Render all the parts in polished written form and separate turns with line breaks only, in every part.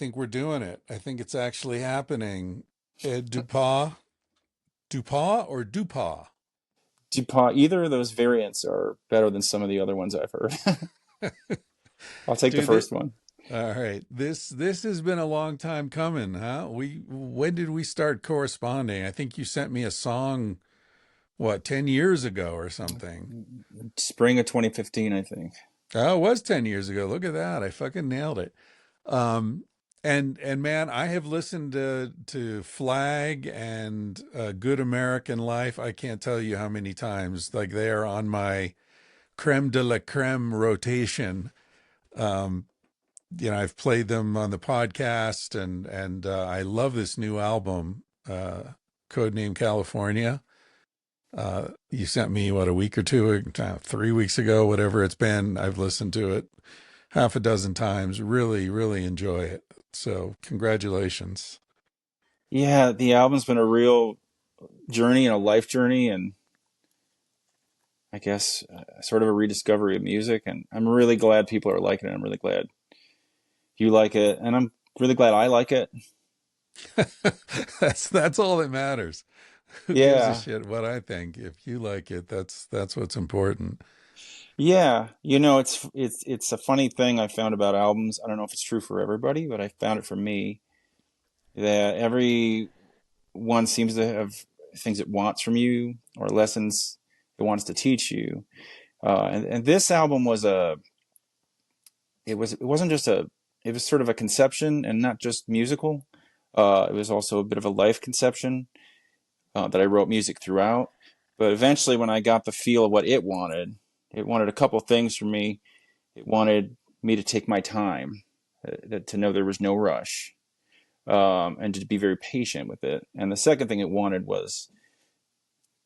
think we're doing it. I think it's actually happening. Dupas or Dupas?
Dupas, either of those variants are better than some of the other ones I've heard. I'll take the
Dude,
first one.
all right. This has been a long time coming, huh? When did we start corresponding? I think you sent me a song, what, 10 years ago or something.
Spring of 2015, I think.
Oh, it was 10 years ago. Look at that. I fucking nailed it. Um, and man, I have listened to Flag and Good American Life. I can't tell you how many times. Like they are on my creme de la creme rotation. Um, I've played them on the podcast, and I love this new album, Codename California. You sent me what, a week or two, 3 weeks ago, whatever it's been. I've listened to it half a dozen times. Really, really enjoy it. So congratulations.
Yeah, the album's been a real journey and a life journey, and I guess sort of a rediscovery of music. And I'm really glad people are liking it. I'm really glad you like it, and I'm really glad I like it.
That's all that matters. Who gives a
Yeah,
shit what I think? If you like it, that's what's important.
yeah. It's a funny thing I found about albums. I don't know if it's true for everybody, but I found it for me that every one seems to have things it wants from you or lessons it wants to teach you. And this album was it wasn't just it was sort of a conception and not just musical. It was also a bit of a life conception that I wrote music throughout. But eventually, when I got the feel of what it wanted a couple things from me. It wanted me to take my time, to know there was no rush, and to be very patient with it. And the second thing it wanted was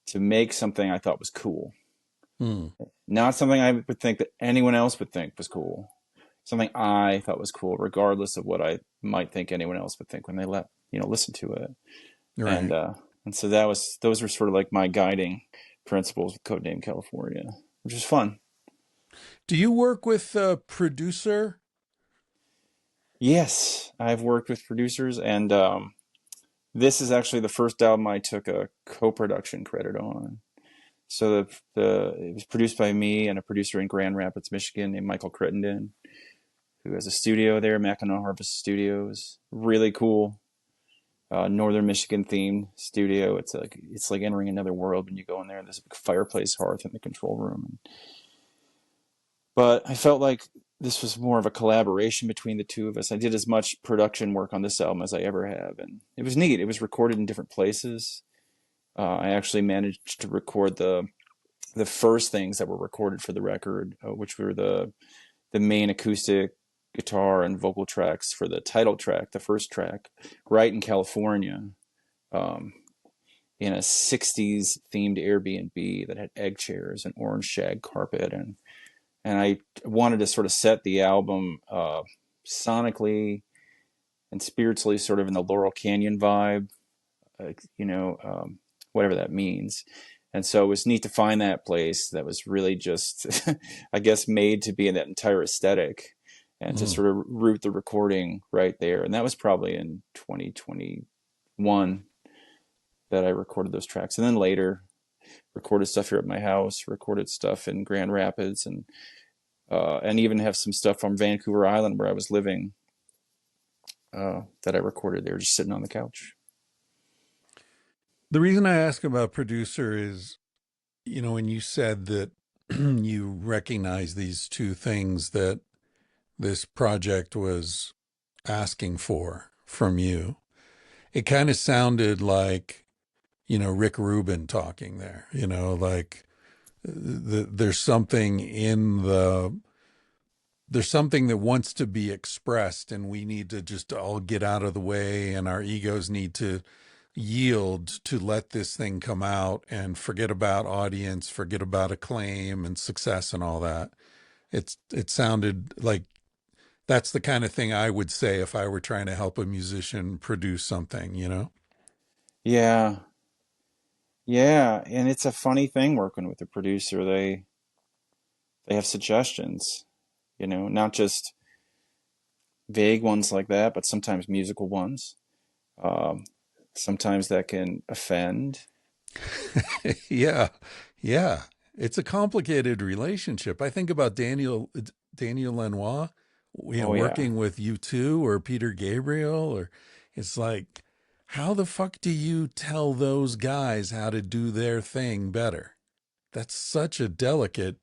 to make something I thought was cool,
Hmm.
not something I would think that anyone else would think was cool. Something I thought was cool, regardless of what I might think anyone else would think when they listen to it. And
Right.
uh, and so those were sort of like my guiding principles with Codename California, which was fun.
Do you work with a producer?
Yes, I've worked with producers, and this is actually the first album I took a co-production credit on. So the it was produced by me and a producer in Grand Rapids, Michigan, named Michael Crittenden, who has a studio there, Mackinac Harvest Studios. Really cool, Northern Michigan themed studio. It's like entering another world when you go in there. There's a big fireplace hearth in the control room. But I felt like this was more of a collaboration between the two of us. I did as much production work on this album as I ever have, and it was neat. It was recorded in different places. I actually managed to record the first things that were recorded for the record, which were the main acoustic guitar and vocal tracks for the title track, the first track, right in California, um, in a '60s themed Airbnb that had egg chairs and orange shag carpet, and I wanted to sort of set the album sonically and spiritually, sort of in the Laurel Canyon vibe, uh, you know, um, whatever that means. And so it was neat to find that place that was really just, I guess, made to be in that entire aesthetic and to
Hmm.
sort of root the recording right there. And that was probably in 2021 that I recorded those tracks. And then later, recorded stuff here at my house, recorded stuff in Grand Rapids, and even have some stuff from Vancouver Island where I was living that I recorded there, just sitting on the couch.
The reason I ask about producer is, when you said that you recognize these two things that this project was asking for from you, it kind of sounded like, Rick Rubin talking there, like there's something there's something that wants to be expressed, and we need to just all get out of the way, and our egos need to yield to let this thing come out and forget about audience, forget about acclaim and success and all that. It sounded like that's the kind of thing I would say if I were trying to help a musician produce something.
Yeah, yeah, and it's a funny thing working with a producer. They have suggestions, not just vague ones like that, but sometimes musical ones. Um, Sometimes that can offend.
Yeah, yeah. It's a complicated relationship. I think about Daniel Lanois,
Oh yeah.
working with U2 or Peter Gabriel, or it's like, how the fuck do you tell those guys how to do their thing better? That's such a delicate.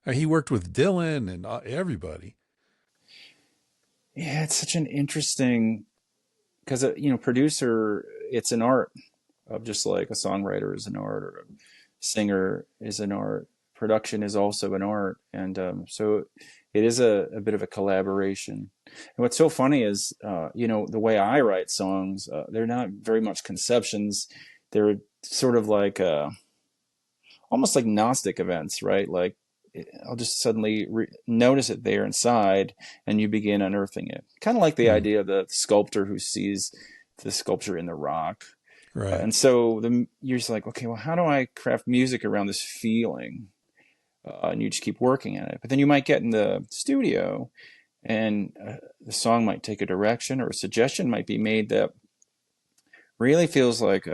He worked with Dylan and everybody.
Yeah, it's such an interesting because producer, it's an art of just like a songwriter is an art or a singer is an art. Production is also an art, and so it is a bit of a collaboration. And what's so funny is, the way I write songs, they're not very much conceptions. They're sort of like almost like Gnostic events, right? Like I'll just suddenly notice it there inside, and you begin unearthing it. Kind of like the
Hmm.
idea of the sculptor who sees the sculpture in the rock.
Right.
And so you're just like, okay, well, how do I craft music around this feeling? And you just keep working at it. But then you might get in the studio, and the song might take a direction, or a suggestion might be made that really feels like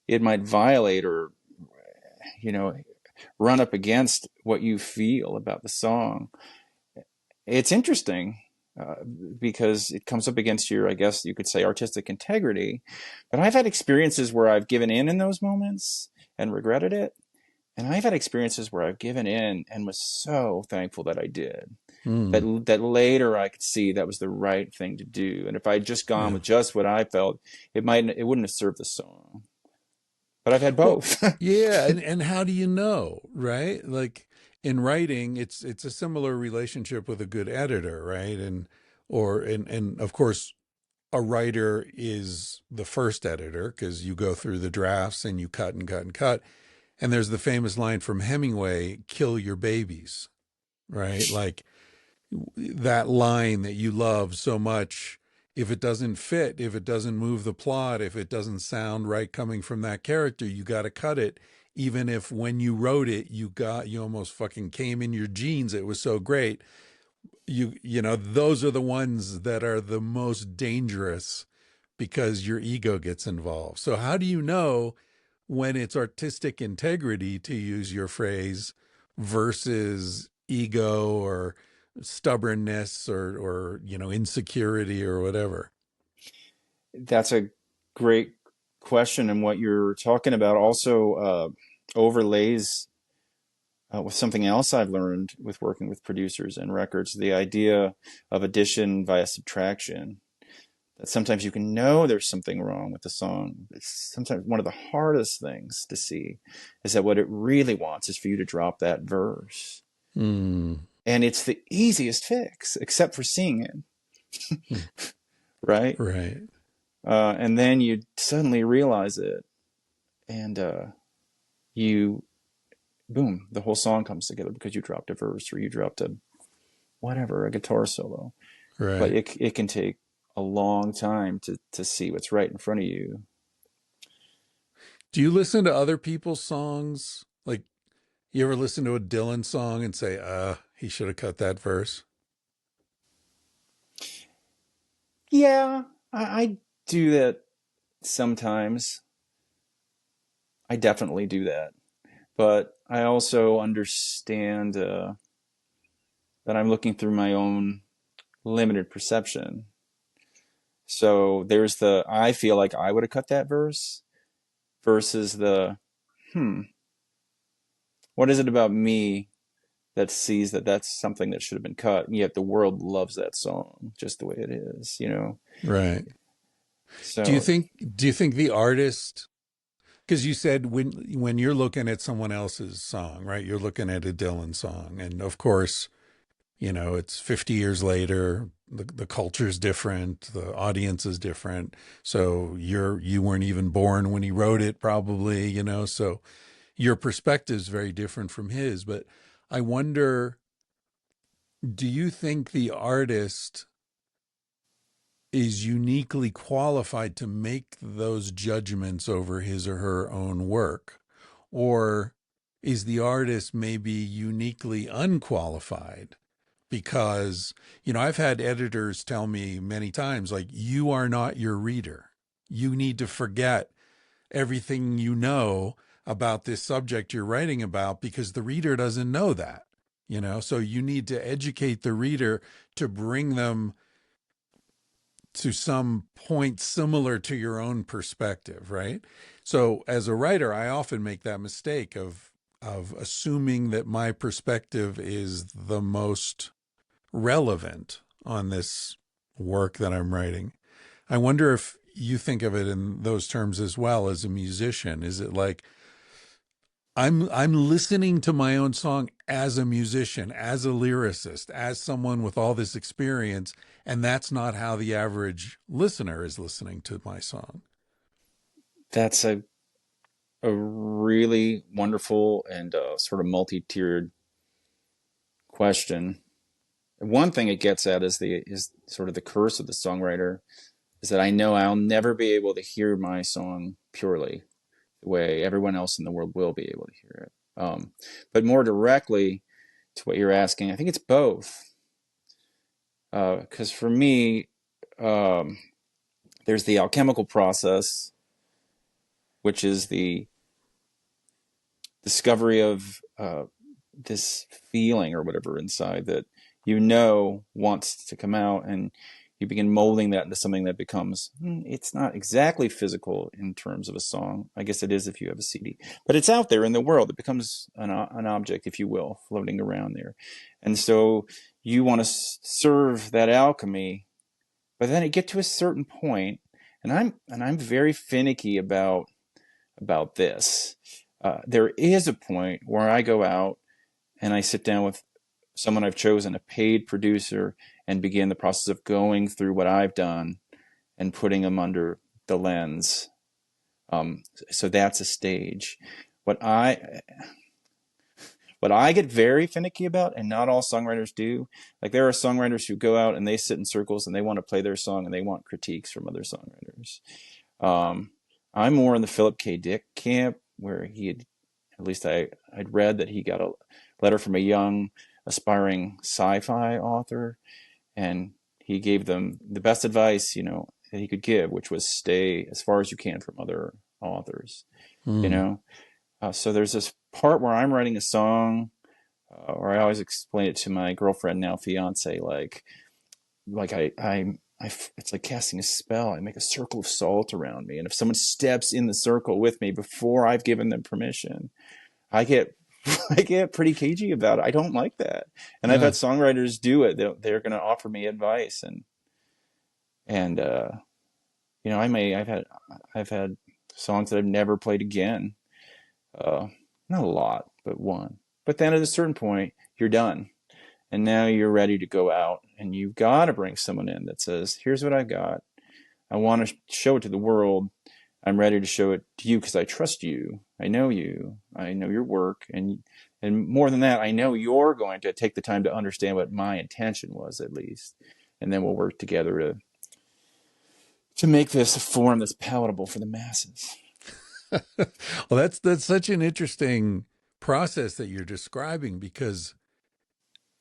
it might violate or you know run up against what you feel about the song. It's interesting because it comes up against your, I guess you could say, artistic integrity. But I've had experiences where I've given in those moments and regretted it. And I've had experiences where I've given in and was so thankful that I did.
Hmm.
That later I could see that was the right thing to do. And if I'd just gone
Yeah.
with just what I felt, it wouldn't have served the song. But I've had
Well,
both.
yeah, and how do you know, right? Like in writing, it's a similar relationship with a good editor, right? And of course, a writer is the first editor because you go through the drafts and you cut and cut and cut. And there's the famous line from Hemingway, "Kill your babies," right? Like that line that you love so much, if it doesn't fit, if it doesn't move the plot, if it doesn't sound right coming from that character, you got to cut it. Even if when you wrote it, you almost fucking came in your genes. It was so great. Those are the ones that are the most dangerous because your ego gets involved. So how do you know when it's artistic integrity, to use your phrase, versus ego or stubbornness or insecurity or whatever?
That's a great question. And what you're talking about also overlays with something else I've learned with working with producers and records, the idea of addition via subtraction. That sometimes you can know there's something wrong with the song. It's sometimes one of the hardest things to see is that what it really wants is for you to drop that verse.
Mm.
And it's the easiest fix, except for seeing it, right?
Right.
And then you suddenly realize it, and you, boom, the whole song comes together because you dropped a verse or you dropped a whatever, a guitar solo. But
Right.
it can take a long time to see what's right in front of you.
Do you listen to other people's songs? Like, you ever listen to a Dylan song and say, he should have cut that verse?
Yeah, I do that sometimes. I definitely do that. But I also understand that I'm looking through my own limited perception. So there's the I feel like I would have cut that verse versus the hmm, what is it about me that sees that that's something that should have been cut, and yet the world loves that song just the way it is.
Right. Do you
So
think do you think the artist, because you said when you're looking at someone else's song, right? You're looking at a Dylan song, and of course, it's 50 years later, the culture's different, the audience is different. So you weren't even born when he wrote it, probably. So your perspective is very different from his. But I wonder, do you think the artist is uniquely qualified to make those judgments over his or her own work? Or is the artist maybe uniquely unqualified because, you know, I've had editors tell me many times, like, you are not your reader. You need to forget everything you know about this subject you're writing about because the reader doesn't know that, you know? So you need to educate the reader to bring them to some point similar to your own perspective, right? So as a writer, I often make that mistake of assuming that my perspective is the most relevant on this work that I'm writing. I wonder if you think of it in those terms as well as a musician. Is it like I'm listening to my own song as a musician, as a lyricist, as someone with all this experience, and that's not how the average listener is listening to my song.
That's a really wonderful and sort of multi-tiered question. One thing it gets at is sort of the curse of the songwriter is that I know I'll never be able to hear my song purely the way everyone else in the world will be able to hear it. But more directly to what you're asking, I think it's both. Because for me, um, there's the alchemical process, which is the discovery of this feeling or whatever inside that you know wants to come out, and you begin molding that into something that becomes it's not exactly physical in terms of a song. I guess it is if you have a CD, but it's out there in the world. It becomes an object, if you will, floating around there. And so you want to serve that alchemy, but then it get to a certain point, and I'm very finicky about this. There is a point where I go out and I sit down with someone I've chosen, a paid producer, and begin the process of going through what I've done and putting them under the lens. So that's a stage. What I what I get very finicky about, and not all songwriters do, like there are songwriters who go out and they sit in circles and they want to play their song and they want critiques from other songwriters. Um, I'm more in the Philip K. Dick camp, where he had, at least I'd read that he got a letter from a young aspiring sci-fi author, and he gave them the best advice, that he could give, which was stay as far as you can from other authors, you
Hmm.
know. So there's this part where I'm writing a song, or I always explain it to my girlfriend, now fiance, like it's like casting a spell. I make a circle of salt around me, and if someone steps in the circle with me before I've given them permission, I get I get pretty cagey about it. I don't like that, and I've
Yeah.
had songwriters do it. They're going to offer me advice, and I've had songs that I've never played again. Uh, Not a lot, but one. But then at a certain point, you're done. And now you're ready to go out, and you've got to bring someone in that says, here's what I've got. I want to show it to the world. I'm ready to show it to you because I trust you. I know you. I know your work. And more than that, I know you're going to take the time to understand what my intention was, at least. And then we'll work together to make this a form that's palatable for the masses.
Well, that's such an interesting process that you're describing because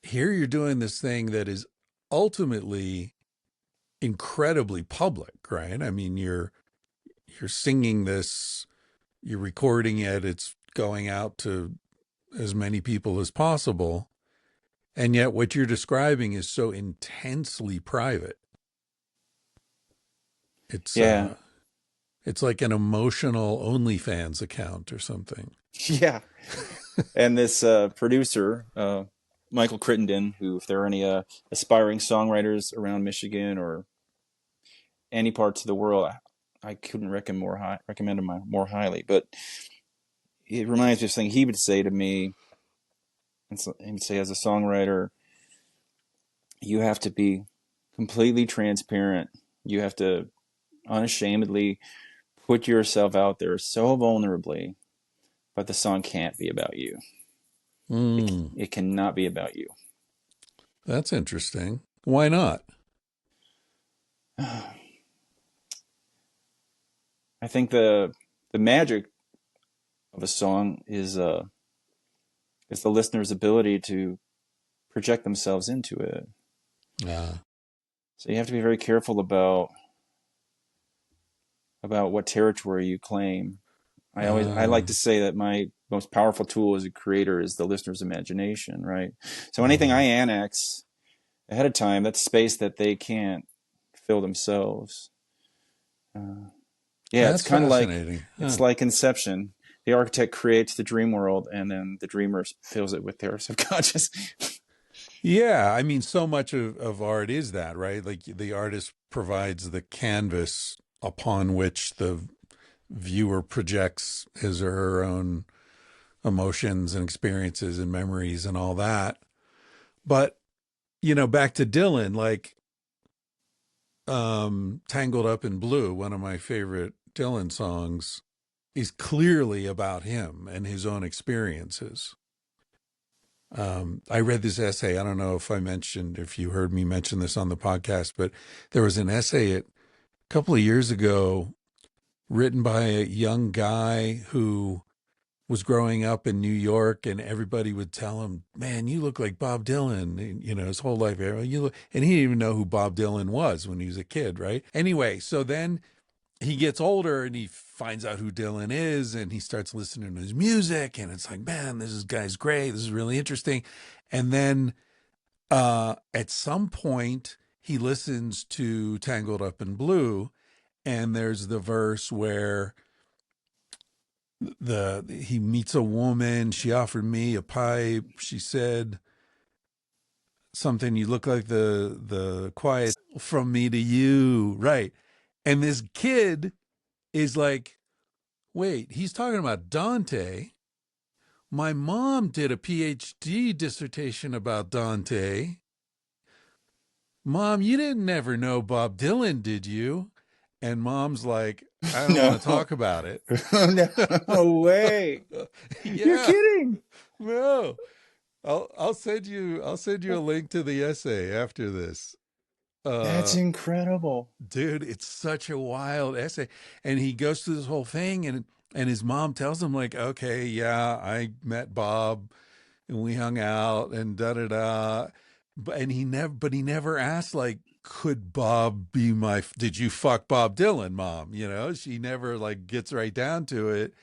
here you're doing this thing that is ultimately incredibly public, right? I mean, you're singing this, you're recording it, it's going out to as many people as possible, and yet what you're describing is so intensely private. It's
Yeah.
it's like an emotional OnlyFans account or something.
Yeah. And this producer, Michael Crittenden, who, if there are any aspiring songwriters around Michigan or any parts of the world, I couldn't recommend him more highly. But it reminds me of something he would say to me. And so he would say, as a songwriter, you have to be completely transparent. You have to unashamedly put yourself out there so vulnerably, but the song can't be about you.
Mm,
It cannot be about you.
that's interesting. Why not?
I think the magic of a song is the listener's ability to project themselves into it.
Uh,
So you have to be very careful about what territory you claim. I like
uh,
to say that my most powerful tool as a creator is the listener's imagination, right? So anything I
uh,
annex ahead of time, that's space that they can't fill themselves. Uh, yeah,
that's fascinating.
it's
Huh.
like Inception. The architect creates the dream world, and then the dreamer fills it with their subconscious.
Yeah, I mean, so much of art is that, right? Like the artist provides the canvas upon which the viewer projects his or her own emotions and experiences and memories and all that. But, back to Dylan, like Tangled Up in Blue, one of my favorite Dylan songs, is clearly about him and his own experiences. I read this essay. I don't know if you heard me mention this on the podcast, but there was an essay a couple of years ago written by a young guy who was growing up in New York, and everybody would tell him, "Man, you look like Bob Dylan." And, his whole life, and he didn't even know who Bob Dylan was when he was a kid, right? Anyway, so then he gets older and he finds out who Dylan is, and he starts listening to his music, and it's like, man, guy's great. This is really interesting. And then at some point, he listens to Tangled Up in Blue, and there's the verse where he meets a woman. She offered me a pipe. She said something. You look like the quiet from me to you, right? And this kid is like, wait, he's talking about Dante. My mom did a PhD dissertation about Dante. Mom, you didn't never know Bob Dylan, did you? And mom's like, I don't want to
No,
talk about it.
no way! You're
Yeah,
kidding.
no. I'll send you a link to the essay after this.
That's
Uh
incredible.
Dude, it's such a wild essay. And he goes through this whole thing, and his mom tells him, like, okay, yeah, I met Bob and we hung out and da da da. But he never asked, like, could Bob be did you fuck Bob Dylan, mom? She never like gets right down to it.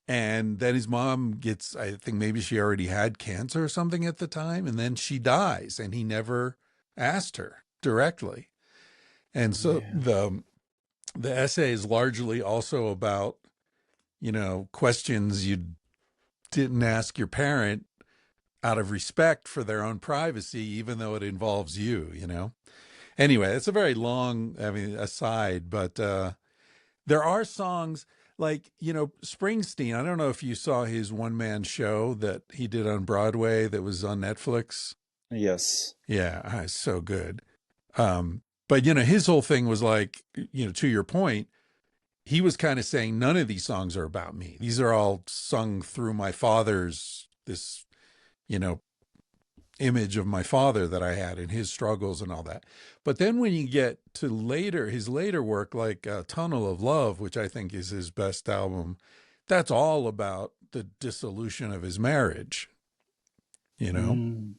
And then his mom gets, I think maybe she already had cancer or something at the time, and then she dies, and he never asked her directly. And
Oh
so
man.
the essay is largely also about, questions you didn't ask your parent out of respect for their own privacy, even though it involves you. Anyway, it's a very long, I mean, aside, but there are songs like, Springsteen. I don't know if you saw his one man show that he did on Broadway that was on Netflix.
Yes.
Yeah, it's so good. But, his whole thing was like, to your point, he was kind of saying none of these songs are about me. These are all sung through my father's, this, you know, image of my father that I had and his struggles and all that. But then when you get to his later work, like Tunnel of Love, which I think is his best album, that's all about the dissolution of his marriage, you know?
Mm.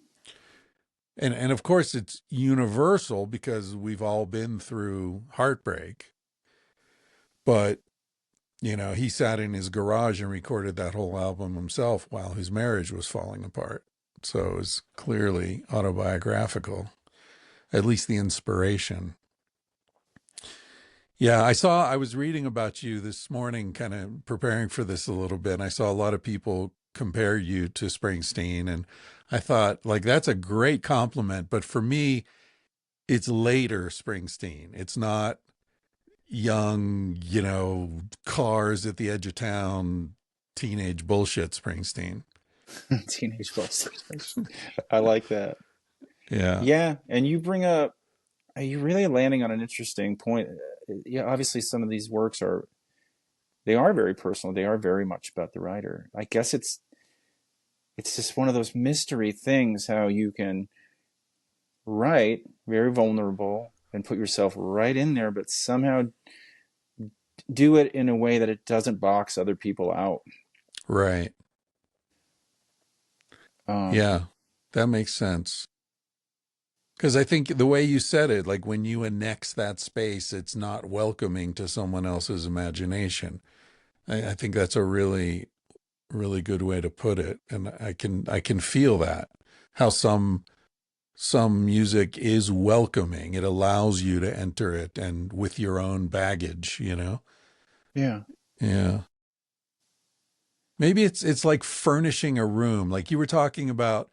And of course it's universal because we've all been through heartbreak. But, he sat in his garage and recorded that whole album himself while his marriage was falling apart. So it was clearly autobiographical, at least the inspiration. Yeah, I was reading about you this morning, kind of preparing for this a little bit. And I saw a lot of people compare you to Springsteen. And I thought, like, that's a great compliment. But for me, it's later Springsteen. It's not young, cars at the edge of town, teenage bullshit Springsteen.
Teenage Busters. I like that.
Yeah.
Yeah, and you bring up, you're really landing on an interesting point. Yeah, obviously some of these works they are very personal. They are very much about the writer. I guess it's just one of those mystery things how you can write very vulnerable and put yourself right in there, but somehow do it in a way that it doesn't box other people out.
Right.
Um,
Yeah. That makes sense. Because I think the way you said it, like when you annex that space, it's not welcoming to someone else's imagination. I think that's a really, really good way to put it, and I can feel that how some music is welcoming. It allows you to enter it and with your own baggage, you know?
Yeah.
Yeah. Maybe it's like furnishing a room. Like you were talking about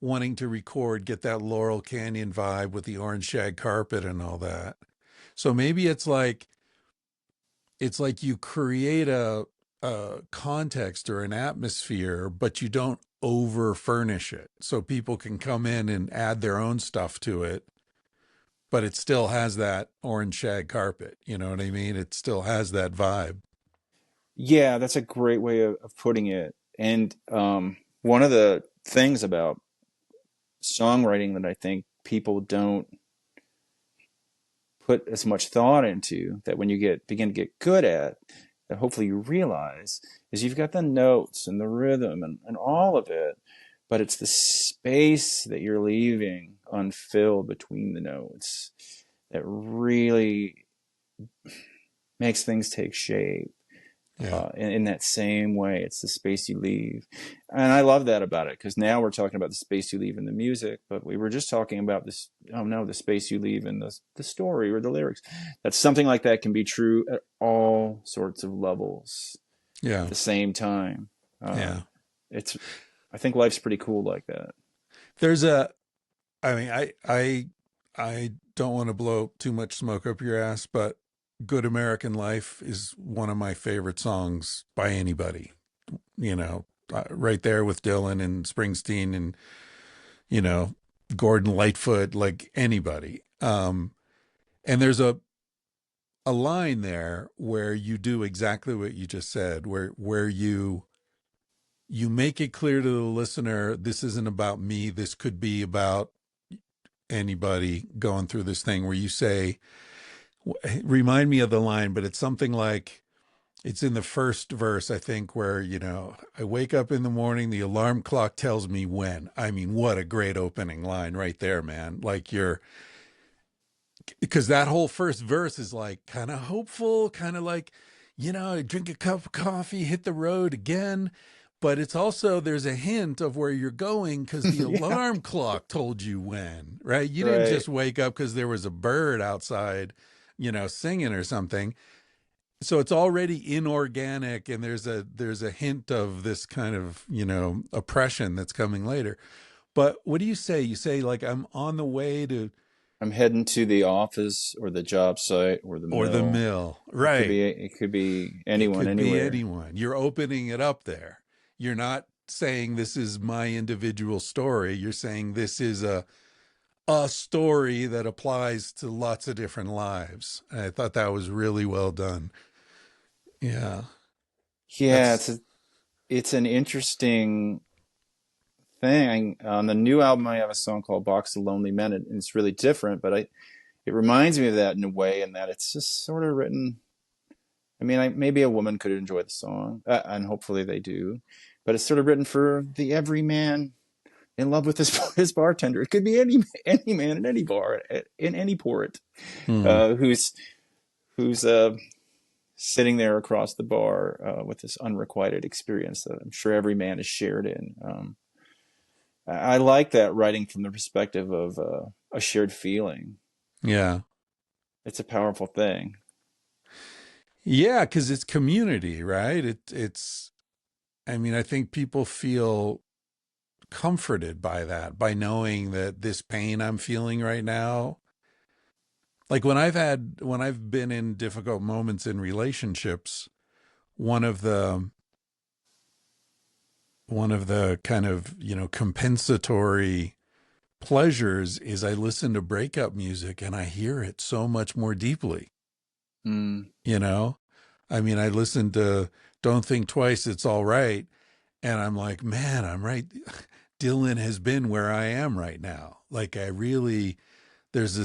wanting to record, get that Laurel Canyon vibe with the orange shag carpet and all that. So maybe it's like you create a context or an atmosphere, but you don't over furnish it. So people can come in and add their own stuff to it, but it still has that orange shag carpet. You know what I mean? It still has that vibe.
Yeah, that's a great way of putting it. And one of the things about songwriting that I think people don't put as much thought into, that when you begin to get good at, that hopefully you realize, is you've got the notes and the rhythm and all of it, but it's the space that you're leaving unfilled between the notes that really makes things take shape.
Yeah.
In that same way, it's the space you leave. And I love that about it, because now we're talking about the space you leave in the music, but we were just talking about this, oh no, the space you leave in the story or the lyrics. That something like that can be true at all sorts of levels at
Yeah.
the same time. Uh,
Yeah.
it's, I think life's pretty cool like that.
There's a I mean, I don't want to blow too much smoke up your ass, but Good American Life is one of my favorite songs by anybody. You know, right there with Dylan and Springsteen and, you know, Gordon Lightfoot, like anybody. And there's a line there where you do exactly what you just said, where you make it clear to the listener, this isn't about me. This could be about anybody going through this thing, where you say, remind me of the line, but it's something like, it's in the first verse, I think, where, I wake up in the morning, the alarm clock tells me when. I mean, what a great opening line right there, man. Like because that whole first verse is like kind of hopeful, kind of like, drink a cup of coffee, hit the road again. But it's also, there's a hint of where you're going because the
Yeah,
alarm clock told you when, right? You didn't
right.
just wake up because there was a bird outside, singing or something. So it's already inorganic, and there's a hint of this kind of, oppression that's coming later. But what do you say? You say, like, I'm on the way to,
I'm heading to the office or the job site or the
or the
mill.
mill, right?
It could be
It
anyone,
could be
anywhere.
anyone. You're opening it up there. You're not saying this is my individual story. You're saying this is a story that applies to lots of different lives. I thought that was really well done. Yeah.
Yeah,
That's
it's an interesting thing. On the new album, I have a song called "Box of Lonely Men," and it's really different. But it reminds me of that in a way, in that it's just sort of written. I mean, maybe a woman could enjoy the song, and hopefully they do. But it's sort of written for the everyman in love with his his bartender. It could be any man in any bar, in any port,
hmm.
who's sitting there across the bar with this unrequited experience that I'm sure every man has shared in. I like that, writing from the perspective of a shared feeling.
Yeah.
It's a powerful thing.
Yeah, because it's community, right? It's, I mean, I think people feel comforted by that, by knowing that this pain I'm feeling right now, like when I've been in difficult moments in relationships, one of the one of the kind of, compensatory pleasures is I listen to breakup music and I hear it so much more deeply,
Mm.
you know? I mean, I listen to Don't Think Twice, It's All Right, and I'm like, man, I'm right. Dylan has been where I am right now. Like, I really, there's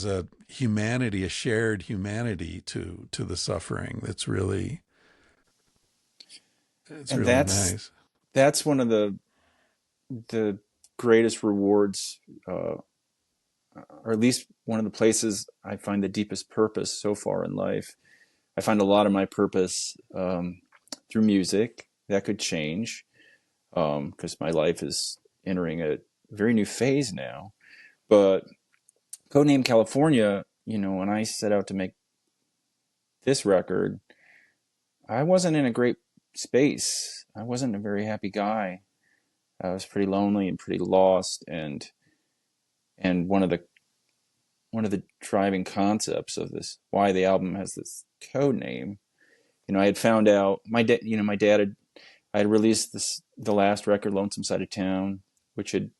a humanity, a shared humanity to the suffering that's really, it's
And
really nice.
that's one of the greatest rewards or at least one of the places I find the deepest purpose so far in life. I find a lot of my purpose through music. That could change because my life is entering a very new phase now. But Codename California, when I set out to make this record, I wasn't in a great space. I wasn't a very happy guy. I was pretty lonely and pretty lost, and one of the driving concepts of this, why the album has this code name. I had found out my dad had I had released the last record, Lonesome Side of Town, which had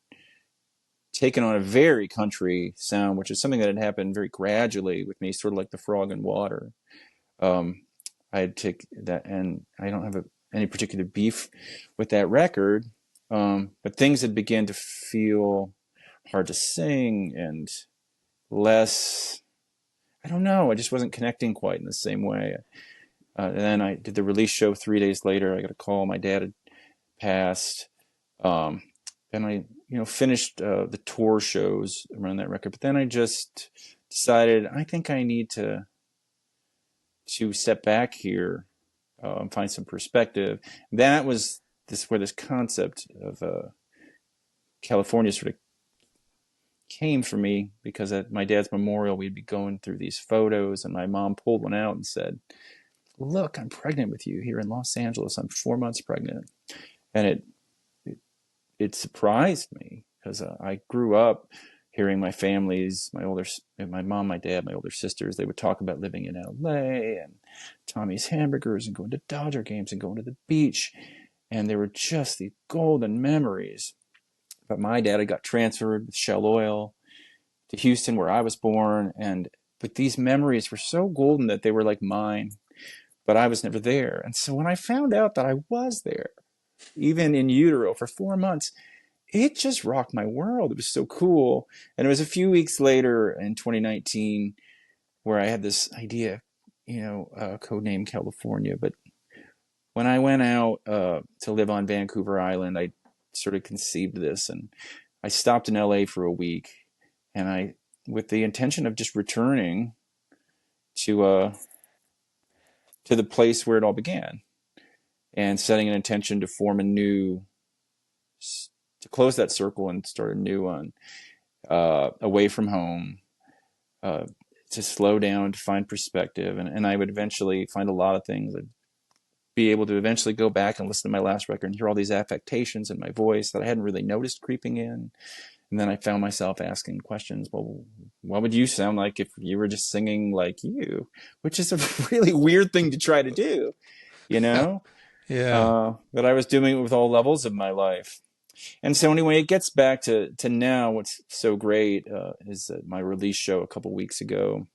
taken on a very country sound, which is something that had happened very gradually with me, sort of like the frog in water. Um, I had take that, and I don't have any particular beef with that record, but things had begun to feel hard to sing and less. I don't know. I just wasn't connecting quite in the same way. And then I did the release show 3 days later. I got a call. My dad had passed. Um, and I, finished the tour shows around that record. But then I just decided I think I need to step back here and find some perspective. That was where this concept of California sort of came for me, because at my dad's memorial we'd be going through these photos, and my mom pulled one out and said, "Look, I'm pregnant with you here in Los Angeles. I'm 4 months pregnant." And it surprised me, because I grew up hearing my mom, my dad, my older sisters, they would talk about living in LA and Tommy's Hamburgers and going to Dodger games and going to the beach. And they were just the golden memories. But my dad had got transferred with Shell Oil to Houston, where I was born. But these memories were so golden that they were like mine, but I was never there. And so when I found out that I was there, even in utero for 4 months, it just rocked my world. It was so cool. And it was a few weeks later in 2019 where I had this idea, codename California. But when I went out to live on Vancouver Island, I sort of conceived this, and I stopped in LA for a week, and with the intention of just returning to the place where it all began, and setting an intention to to close that circle and start a new one, away from home, uh, to slow down, to find perspective. And I would eventually find a lot of things. I'd be able to eventually go back and listen to my last record and hear all these affectations in my voice that I hadn't really noticed creeping in. And then I found myself asking questions. Well, what would you sound like if you were just singing like you? Which is a really weird thing to try to do, you know?
Yeah.
But I was doing it with all levels of my life. And so anyway, it gets back to now. What's so great is that my release show a couple weeks ago,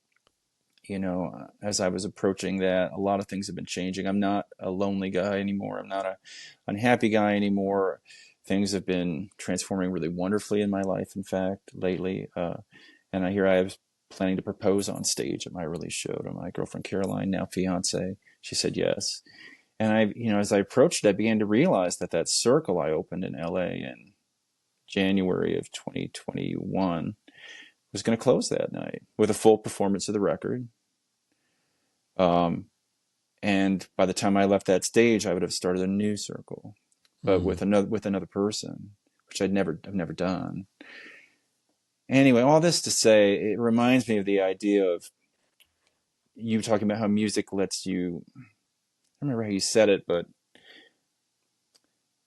as I was approaching that, a lot of things have been changing. I'm not a lonely guy anymore. I'm not a unhappy guy anymore. Things have been transforming really wonderfully in my life, in fact, lately. And I was planning to propose on stage at my release show to my girlfriend Caroline, now fiance. She said yes. And as I approached it, I began to realize that circle I opened in LA in January of 2021 was going to close that night with a full performance of the record. And by the time I left that stage, I would have started a new circle, but
Mm.
with another person, which I've never done. Anyway, all this to say, it reminds me of the idea of you talking about how music lets you. I don't remember how you said it, but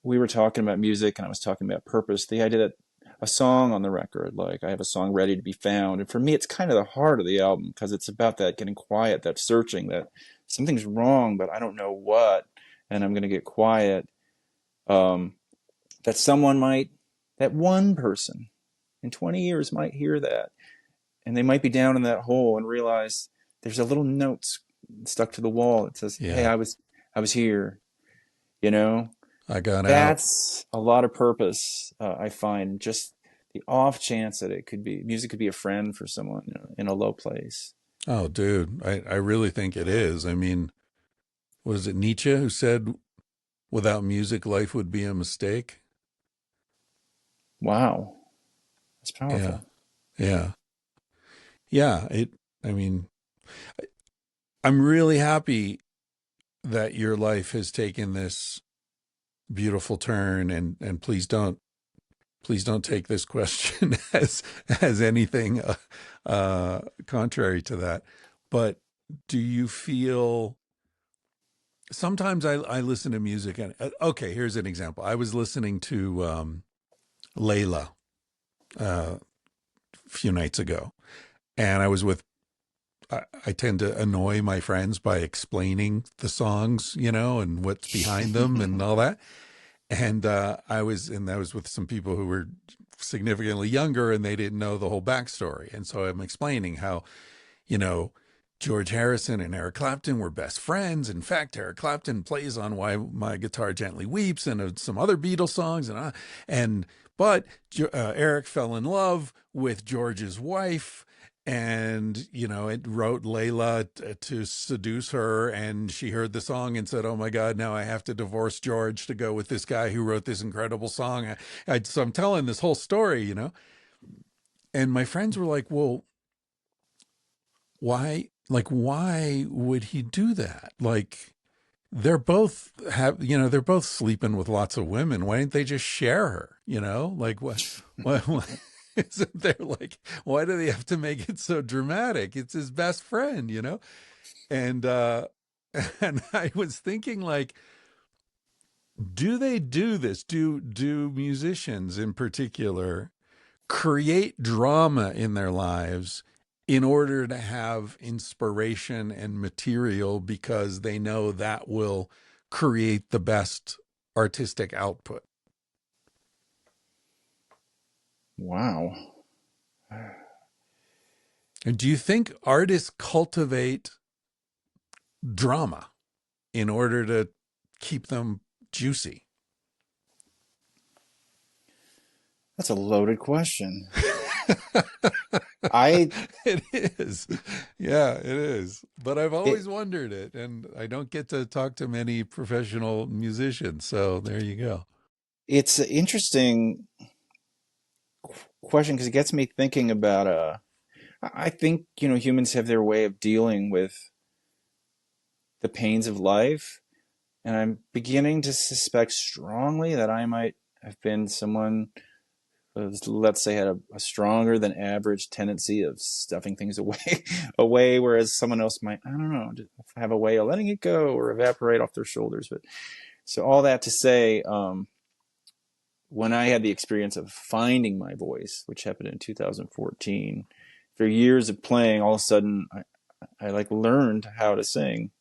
we were talking about music, and I was talking about purpose. The idea that a song on the record, like I have a song ready to be found, and for me, it's kind of the heart of the album, because it's about that getting quiet, that searching, that something's wrong, but I don't know what, and I'm going to get quiet. Um, that that one person in 20 years might hear that, and they might be down in that hole and realize there's a little note stuck to the wall that says, "Hey,
Yeah.
I was here," you know.
I got out.
That's a lot of purpose. I find, just the off chance that music could be a friend for someone, in a low place.
Oh, dude, I really think it is. I mean, was it Nietzsche who said, without music, life would be a mistake?
Wow, that's
Yeah.
powerful.
Yeah. Yeah, I mean, I'm really happy that your life has taken this beautiful turn, and please don't take this question as anything contrary to that. But do you feel sometimes I listen to music and okay, here's an example. I was listening to Layla a few nights ago, and I tend to annoy my friends by explaining the songs, and what's behind them and all that. And I was with some people who were significantly younger and they didn't know the whole backstory. And so I'm explaining how, you know, George Harrison and Eric Clapton were best friends. In fact, Eric Clapton plays on "Why My Guitar Gently Weeps" and some other Beatles songs, and but Eric fell in love with George's wife, and it wrote Layla to seduce her, and she heard the song and said, "Oh my God, now I have to divorce George to go with this guy who wrote this incredible song." So I'm telling this whole story, and my friends were like, "Well, why would he do that? Like they're both sleeping with lots of women. Why didn't they just share her? Like what isn't there, like, why do they have to make it so dramatic? It's his best friend, and and I was thinking, like, do they do this? Do musicians in particular create drama in their lives in order to have inspiration and material because they know that will create the best artistic output?
Wow.
And do you think artists cultivate drama in order to keep them juicy?
That's a loaded question. I
It is. Yeah, it is. But I've
it
always wondered it, and I don't get to talk to many professional musicians. So there you go.
it's an interesting question because it gets me thinking about I think, humans have their way of dealing with the pains of life, and I'm beginning to suspect strongly that I might have been someone who, let's say, had a stronger than average tendency of stuffing things away, away, whereas someone else might, I don't know, just have a way of letting it go or evaporate off their shoulders. But so all that to say, when I had the experience of finding my voice, which happened in 2014, for years of playing, all of a sudden I like learned how to sing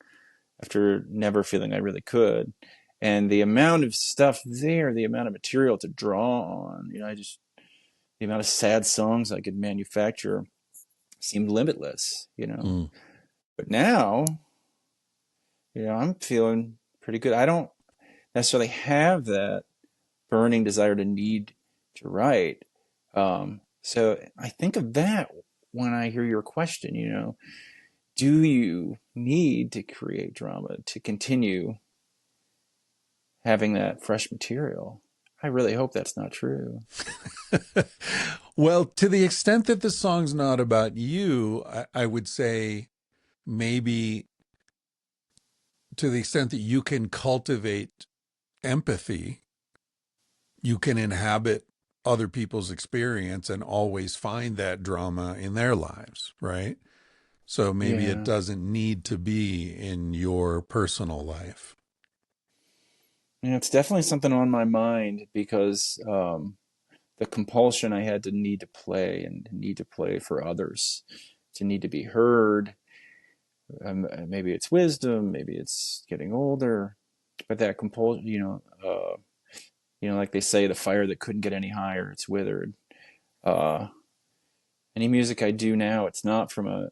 after never feeling I really could. And the amount of stuff there, the amount of material to draw on, the amount of sad songs I could manufacture seemed limitless.
Mm.
But now, I'm feeling pretty good. I don't necessarily have that burning desire to need to write. So I think of that when I hear your question, do you need to create drama to continue having that fresh material? I really hope that's not true.
Well, to the extent that the song's not about you, I would say maybe to the extent that you can cultivate empathy, you can inhabit other people's experience and always find that drama in their lives, right? So maybe it
Yeah.
doesn't need to be in your personal life.
Yeah, it's definitely something on my mind because the compulsion I had to need to play and need to play for others, to need to be heard. Maybe it's wisdom, maybe it's getting older, but that compulsion, like they say, the fire that couldn't get any higher, it's withered. Uh, any music I do now, it's not from a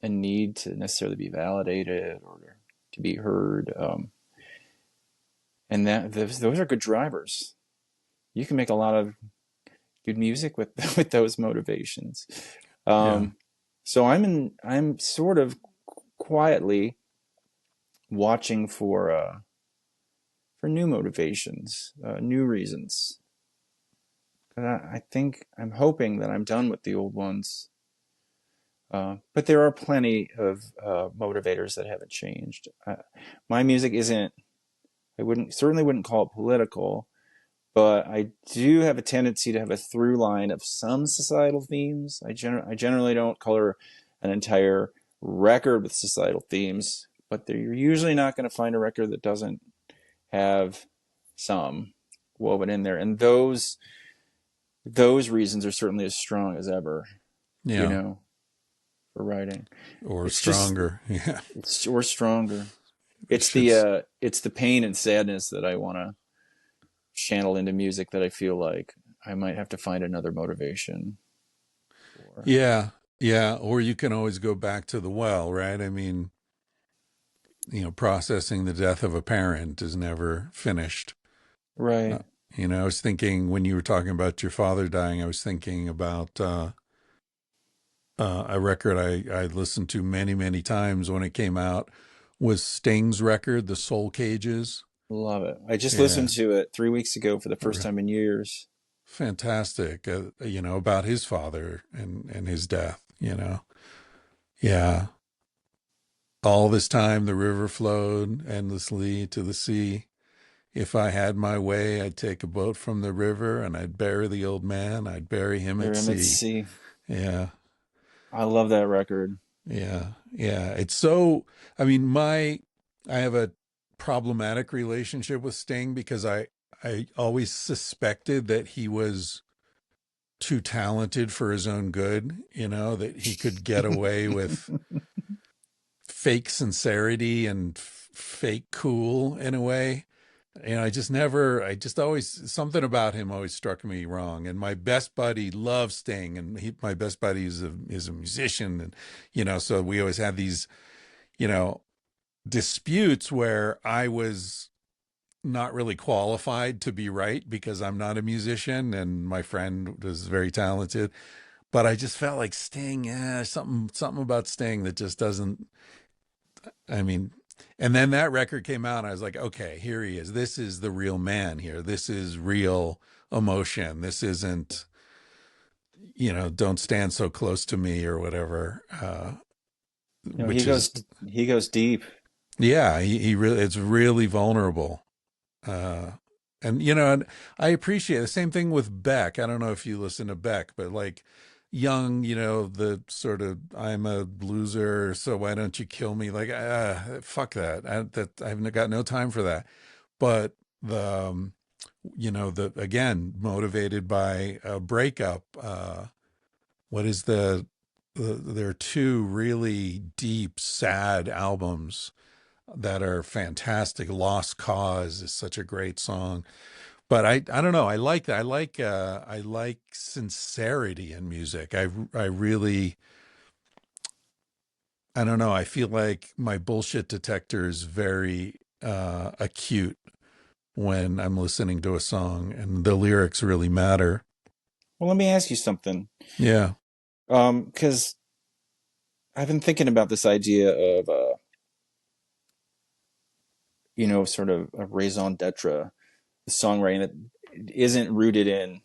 need to necessarily be validated or to be heard. And those are good drivers. You can make a lot of good music with with those motivations.
Yeah.
Um, so I'm sort of quietly watching for new motivations, new reasons. I think I'm hoping that I'm done with the old ones. But there are plenty of motivators that haven't changed. My music isn't. I wouldn't certainly wouldn't call it political, but I do have a tendency to have a through line of some societal themes. I generally don't color an entire record with societal themes, but you're usually not going to find a record that doesn't have some woven in there, and those reasons are certainly as strong as ever. You
Yeah.
know, for writing,
Or
it's just
stronger. Yeah.
it's or stronger.
It's just,
It's the pain and sadness that I want to channel into music that I feel like I might have to find another motivation for.
yeah. Yeah. Or you can always go back to the well, right? I mean, processing the death of a parent is never finished. Uh,
Right.
I was thinking when you were talking about your father dying, I was thinking about a record I listened to many, many times when it came out was Sting's record, The Soul Cages.
Love it. I just listened
Yeah.
to it 3 weeks ago for the first time in years.
Fantastic, about his father and his death, Yeah. All this time the river flowed endlessly to the sea. If I had my way, I'd take a boat from the river and I'd bury the old man. I'd bury him at
Pyramid
sea.
C.
Yeah.
I love that record.
Yeah. Yeah. It's so, I mean, I have a problematic relationship with Sting because I always suspected that he was too talented for his own good, that he could get away with fake sincerity and fake cool in a way. I just always, something about him always struck me wrong. And my best buddy loves Sting, and my best buddy is a musician. And, so we always had these, you know, disputes where I was not really qualified to be right because I'm not a musician and my friend was very talented. But I just felt like Sting, something about Sting that just doesn't, I mean, and then that record came out and I was like, okay, here he is. This is the real man here. This is real emotion. This isn't, don't stand so close to me or whatever.
You know, he
Which is,
goes he goes deep.
yeah, he really, it's really vulnerable. Uh, and I appreciate the same thing with Beck. I don't know if you listen to Beck, but like young, the sort of I'm a loser, so why don't you kill me? Like, fuck that. I've got no time for that. But the again motivated by a breakup. What is there are two really deep, sad albums that are fantastic. Lost Cause is such a great song. But I don't know. I like that. I like sincerity in music. I really I don't know. I feel like my bullshit detector is very acute when I'm listening to a song and the lyrics really matter.
Well, let me ask you something.
Yeah.
Because I've been thinking about this idea of sort of a raison d'etre, the songwriting that isn't rooted in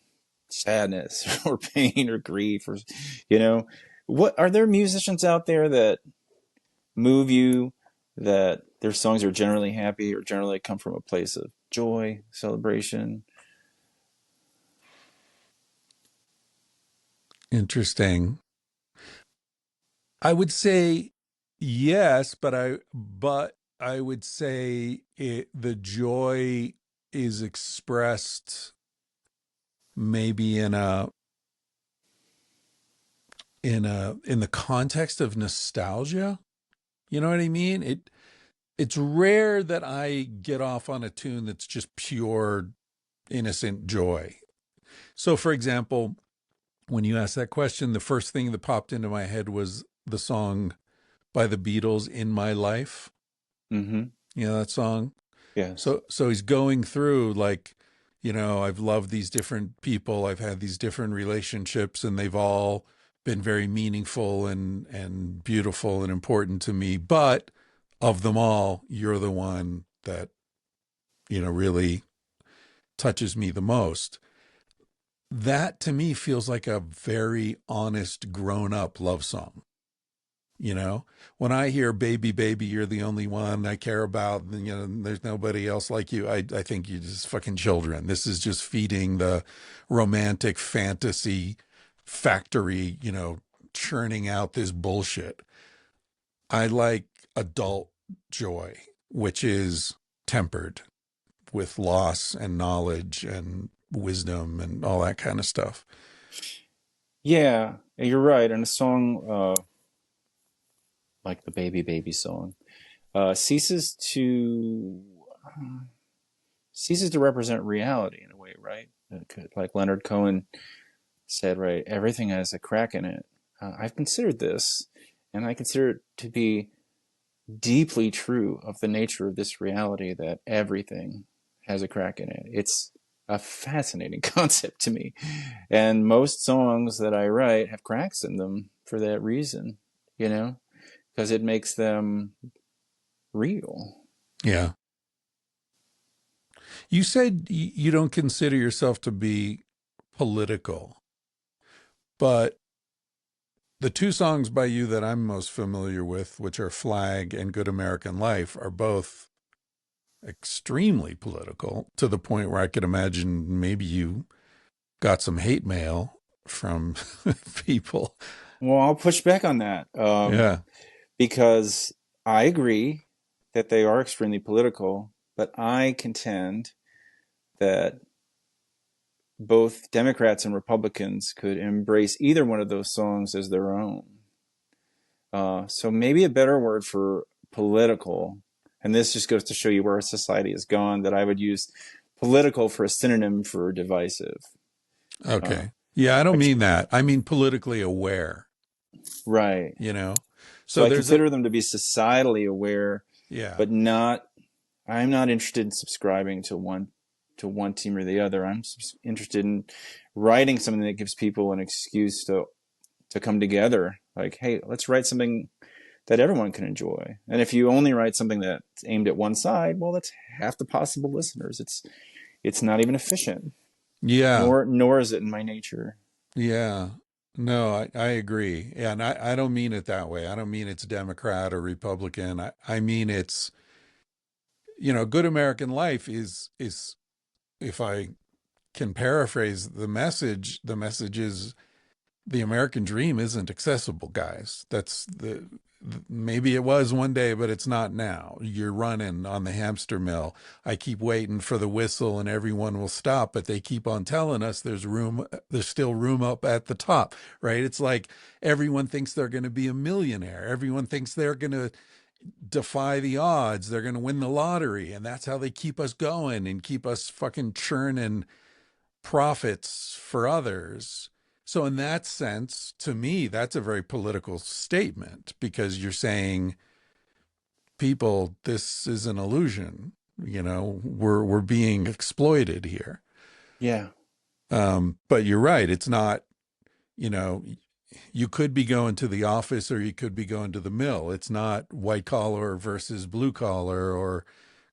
sadness or pain or grief or you know what are there musicians out there that move you, that their songs are generally happy or generally come from a place of joy, celebration?
Interesting. I would say yes, but I would say the joy is expressed maybe in the context of nostalgia. You know what I mean? It's rare that I get off on a tune that's just pure innocent joy. So for example, when you asked that question, the first thing that popped into my head was the song by the Beatles, In My Life.
Mm-hmm.
You know that song?
Yes.
So he's going through like, I've loved these different people, I've had these different relationships, and they've all been very meaningful and beautiful and important to me. But of them all, you're the one that, really touches me the most. That to me feels like a very honest, grown up love song. You know, when I hear "Baby, baby, you're the only one I care about," you know, there's nobody else like you. I think you're just fucking children. This is just feeding the romantic fantasy factory, you know, churning out this bullshit. I like adult joy, which is tempered with loss and knowledge and wisdom and all that kind of stuff.
Yeah, you're right. And a song like the Baby Baby song uh, ceases to ceases to represent reality in a way, right? Like Leonard Cohen said, right? Everything has a crack in it. I've considered this, and I consider it to be deeply true of the nature of this reality that everything has a crack in it. It's a fascinating concept to me. And most songs that I write have cracks in them for that reason, you know, because it makes them real.
Yeah. You said you don't consider yourself to be political, but the two songs by you that I'm most familiar with, which are Flag and Good American Life, are both extremely political to the point where I could imagine maybe you got some hate mail from people.
Well, I'll push back on that
Yeah.
because I agree that they are extremely political, but I contend that both Democrats and Republicans could embrace either one of those songs as their own. So maybe a better word for political, and this just goes to show you where our society has gone, that I would use political for a synonym for divisive. Uh,
Okay. Yeah, I don't
which,
mean that. I mean politically aware,
right.
you know?
So
So
I
there's a,
consider them to be societally aware,
yeah.
but not. I'm not interested in subscribing to one team or the other. I'm interested in writing something that gives people an excuse to come together. Like, hey, let's write something that everyone can enjoy. And if you only write something that's aimed at one side, well, that's half the possible listeners. It's not even efficient,
Yeah.
nor is it in my nature.
Yeah. No, I agree. Yeah, and I don't mean it that way. I don't mean it's Democrat or Republican. I mean it's, you know, good American life is if I can paraphrase the message is the American dream isn't accessible, guys. That's maybe it was one day, but it's not now. You're running on the hamster mill. I keep waiting for the whistle and everyone will stop, but they keep on telling us there's still room up at the top, right? It's like everyone thinks they're going to be a millionaire. Everyone thinks they're going to defy the odds. They're going to win the lottery. And that's how they keep us going and keep us fucking churning profits for others. So, in that sense, to me, that's a very political statement because you're saying, people, this is an illusion. You know, we're being exploited here.
Yeah,
But you're right. It's not, you know, you could be going to the office or you could be going to the mill. It's not white collar versus blue collar or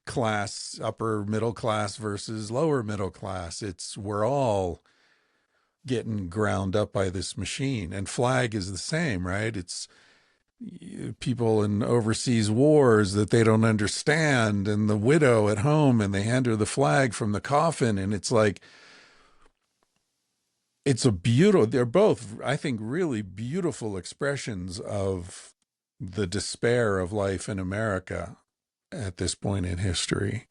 class, upper middle class versus lower middle class. It's we're all getting ground up by this machine. And Flag is the same, right? It's people in overseas wars that they don't understand, and the widow at home, and they hand her the flag from the coffin. And it's like, it's a beautiful, they're both, I think, really beautiful expressions of the despair of life in America at this point in history.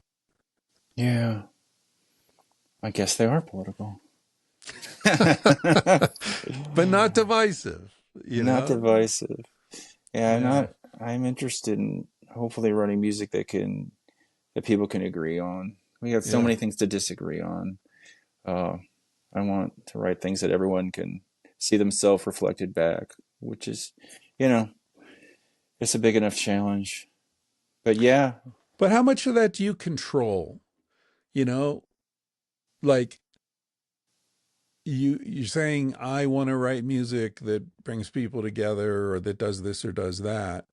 yeah. I guess they are political.
But not divisive, you
Not
know?
divisive. Yeah, I'm
Yeah.
not. I'm interested in hopefully writing music that people can agree on. We have so
Yeah.
many things to disagree on. Uh, I want to write things that everyone can see themselves reflected back, which is, you know, it's a big enough challenge. But yeah,
But how much of that do you control? You know, like you're saying I want to write music that brings people together or that does this or does that.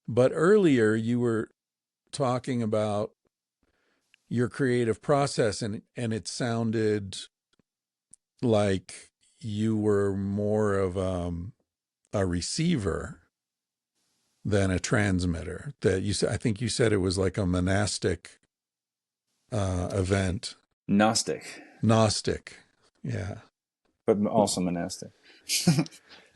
But earlier you were talking about your creative process and it sounded like you were more of a receiver. than a transmitter. That you said, I think you said it was like a monastic event.
Gnostic,
Gnostic. Yeah.
but also monastic.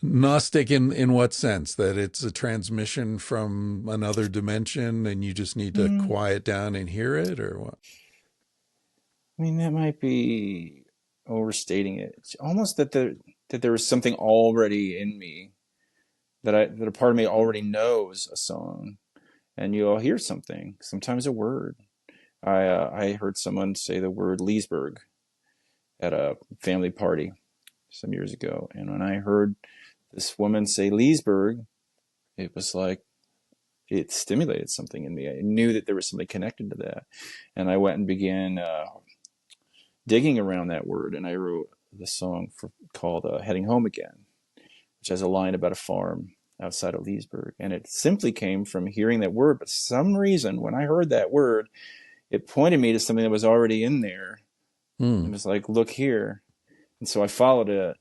Gnostic in what sense? That it's a transmission from another dimension and you just need to
Hmm.
quiet down and hear it, or what?
I mean, that might be overstating it. It's almost that there was something already in me that a part of me already knows a song, and you'll hear something, sometimes a word. I heard someone say the word Leesburg at a family party some years ago, and when I heard this woman say Leesburg, it was like it stimulated something in me. I knew that there was something connected to that, and I went and began digging around that word, and I wrote the song called "Heading Home Again," which has a line about a farm outside of Leesburg, and it simply came from hearing that word. But for some reason, when I heard that word, it pointed me to something that was already in there. It
Hmm.
was like, look here. And so I followed it.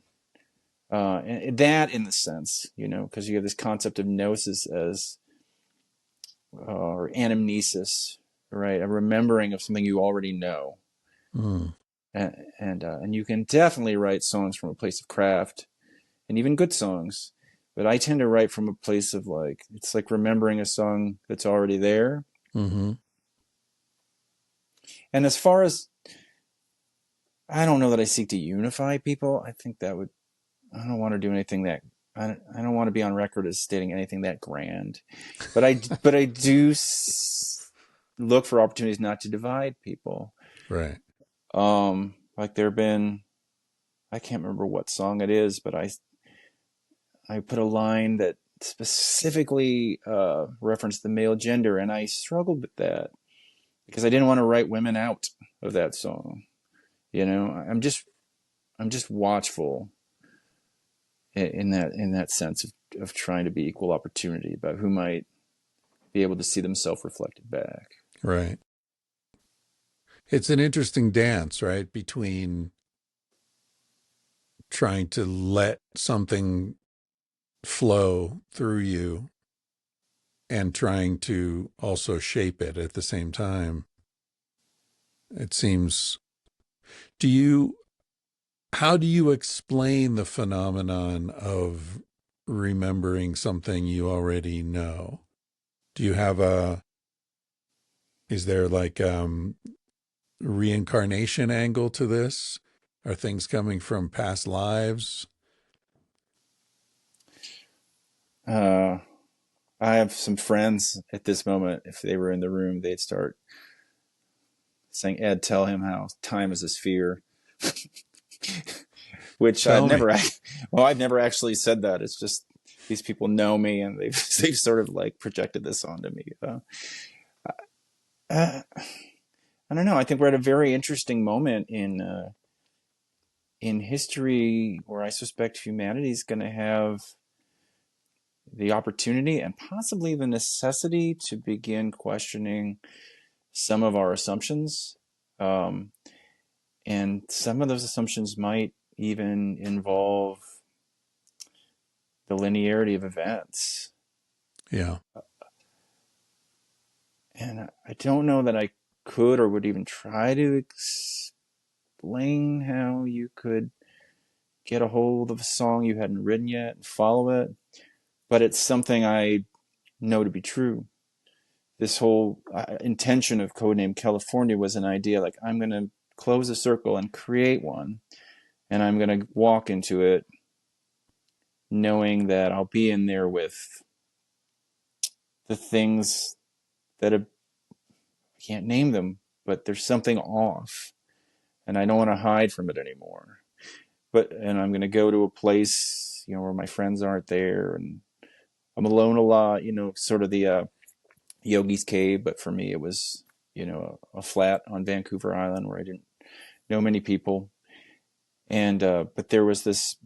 And that, in the sense, because you have this concept of gnosis as, or anamnesis, right? A remembering of something you already know.
Hmm.
And you can definitely write songs from a place of craft, and even good songs. But I tend to write from a place of like, it's like remembering a song that's already there.
Mm-hmm.
And as far as, I don't know that I seek to unify people. I think that would, I don't want to do anything that, I don't want to be on record as stating anything that grand. But I do look for opportunities not to divide people.
Right.
Like there have been, I can't remember what song it is, but I put a line that specifically referenced the male gender, and I struggled with that because I didn't want to write women out of that song. I'm just watchful in that sense of trying to be equal opportunity about who might be able to see themselves reflected back.
Right. It's an interesting dance, right, between trying to let something flow through you and trying to also shape it at the same time. It seems, do you, how do you explain the phenomenon of remembering something you already know? Do you have is there like reincarnation angle to this? Are things coming from past lives?
Uh, I have some friends at this moment. If they were in the room, they'd start saying, "Ed, tell him how time is a sphere," which
Tell me.
I've never actually said that. It's just these people know me, and they've sort of like projected this onto me. Uh, I don't know. I think we're at a very interesting moment in history where I suspect humanity is going to have the opportunity and possibly the necessity to begin questioning some of our assumptions. Um, and some of those assumptions might even involve the linearity of events.
Yeah.
And I don't know that I could or would even try to explain how you could get a hold of a song you hadn't written yet and follow it, but it's something I know to be true. This whole intention of Codename California was an idea like, I'm going to close a circle and create one, and I'm going to walk into it knowing that I'll be in there with the things that I can't name them, but there's something off, and I don't want to hide from it anymore. And I'm going to go to a place, where my friends aren't there, and I'm alone a lot. Sort of the Yogi's Cave, but for me it was, a flat on Vancouver Island where I didn't know many people, and but there was this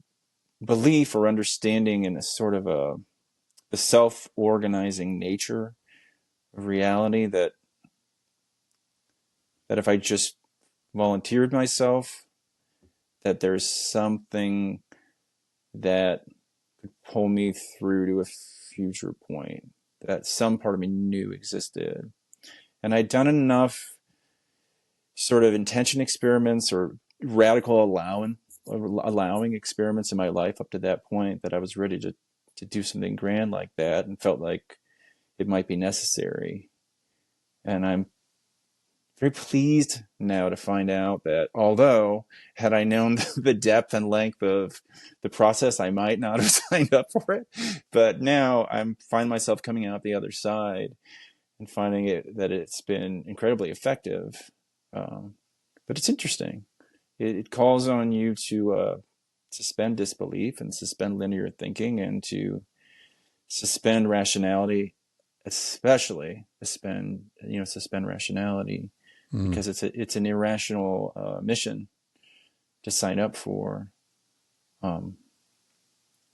belief or understanding in a sort of the self-organizing nature of reality that if I just volunteered myself, that there's something that could pull me through to a future point that some part of me knew existed. And I'd done enough sort of intention experiments or radical allowing experiments in my life up to that point that I was ready to do something grand like that, and felt like it might be necessary. And I'm very pleased now to find out that, although had I known the depth and length of the process, I might not have signed up for it. But now I'm find myself coming out the other side and finding that it's been incredibly effective. Um, but it's interesting. It calls on you to suspend disbelief and suspend linear thinking, and to suspend rationality, especially suspend rationality,
Mm.
because it's an irrational mission to sign up for. Um,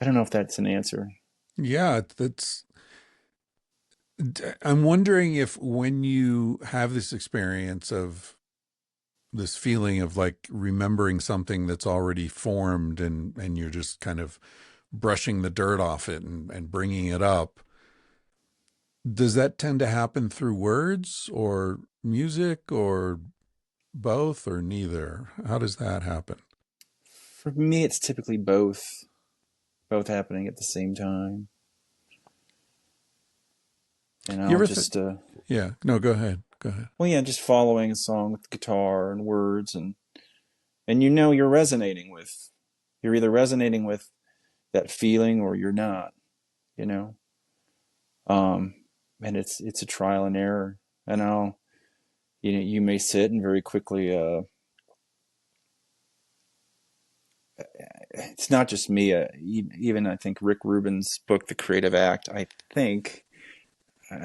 I don't know if that's an answer.
Yeah, that's. I'm wondering if when you have this experience of this feeling of like remembering something that's already formed, and you're just kind of brushing the dirt off it and bringing it up, does that tend to happen through words or music or both or neither? How does that happen?
For me, it's typically both happening at the same time. And
You
I'll
ever think?
just
Yeah, no, go ahead. Go ahead.
well, yeah, just following a song with guitar and words, and you're either resonating with that feeling or you're not, you know. Um, and it's a trial and error. And you may sit and very quickly it's not just me. Even I think Rick Rubin's book, The Creative Act. I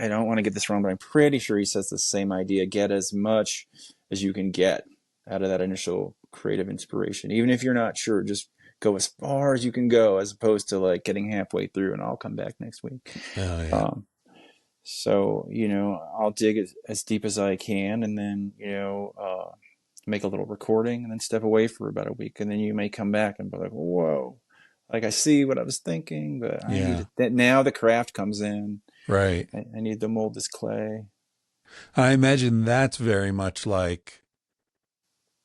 don't want to get this wrong, but I'm pretty sure he says the same idea: get as much as you can get out of that initial creative inspiration, even if you're not sure. Just go as far as you can go, as opposed to like getting halfway through and I'll come back next week.
Oh yeah.
Um, So, I'll dig as deep as I can, and then, make a little recording and then step away for about a week. And then you may come back and be like, whoa, like I see what I was thinking, but I need
Yeah.
it. That now the craft comes in.
Right.
I need to mold this clay.
I imagine that's very much like,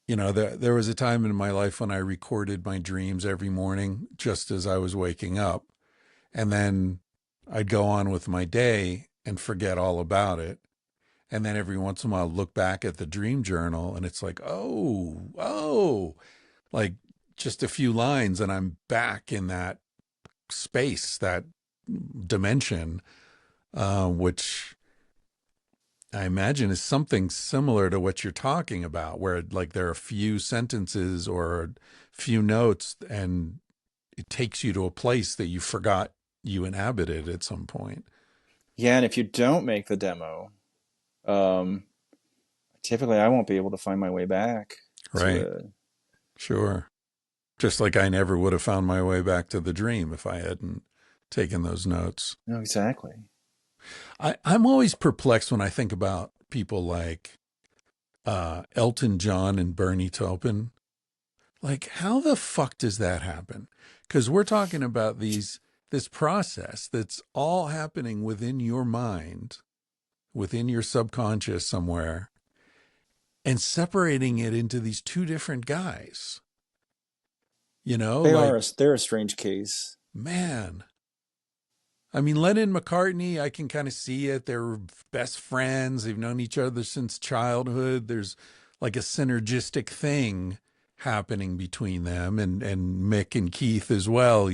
there was a time in my life when I recorded my dreams every morning just as I was waking up. And then I'd go on with my day and forget all about it. And then every once in a while, look back at the dream journal and it's like, oh, like just a few lines and I'm back in that space, that dimension, which I imagine is something similar to what you're talking about, where like there are a few sentences or a few notes and it takes you to a place that you forgot you inhabited at some point.
Yeah, and if you don't make the demo, um, typically I won't be able to find my way back to
Right.
it.
Sure. Just like I never would have found my way back to the dream if I hadn't taken those notes.
No, exactly.
I'm always perplexed when I think about people like Elton John and Bernie Taupin. Like, how the fuck does that happen? Because we're talking about this process that's all happening within your mind, within your subconscious somewhere, and separating it into these two different guys. Like,
They're a strange case.
man. I mean, Lennon and McCartney, I can kind of see it. They're best friends. They've known each other since childhood. There's like a synergistic thing happening between them, and Mick and Keith as well.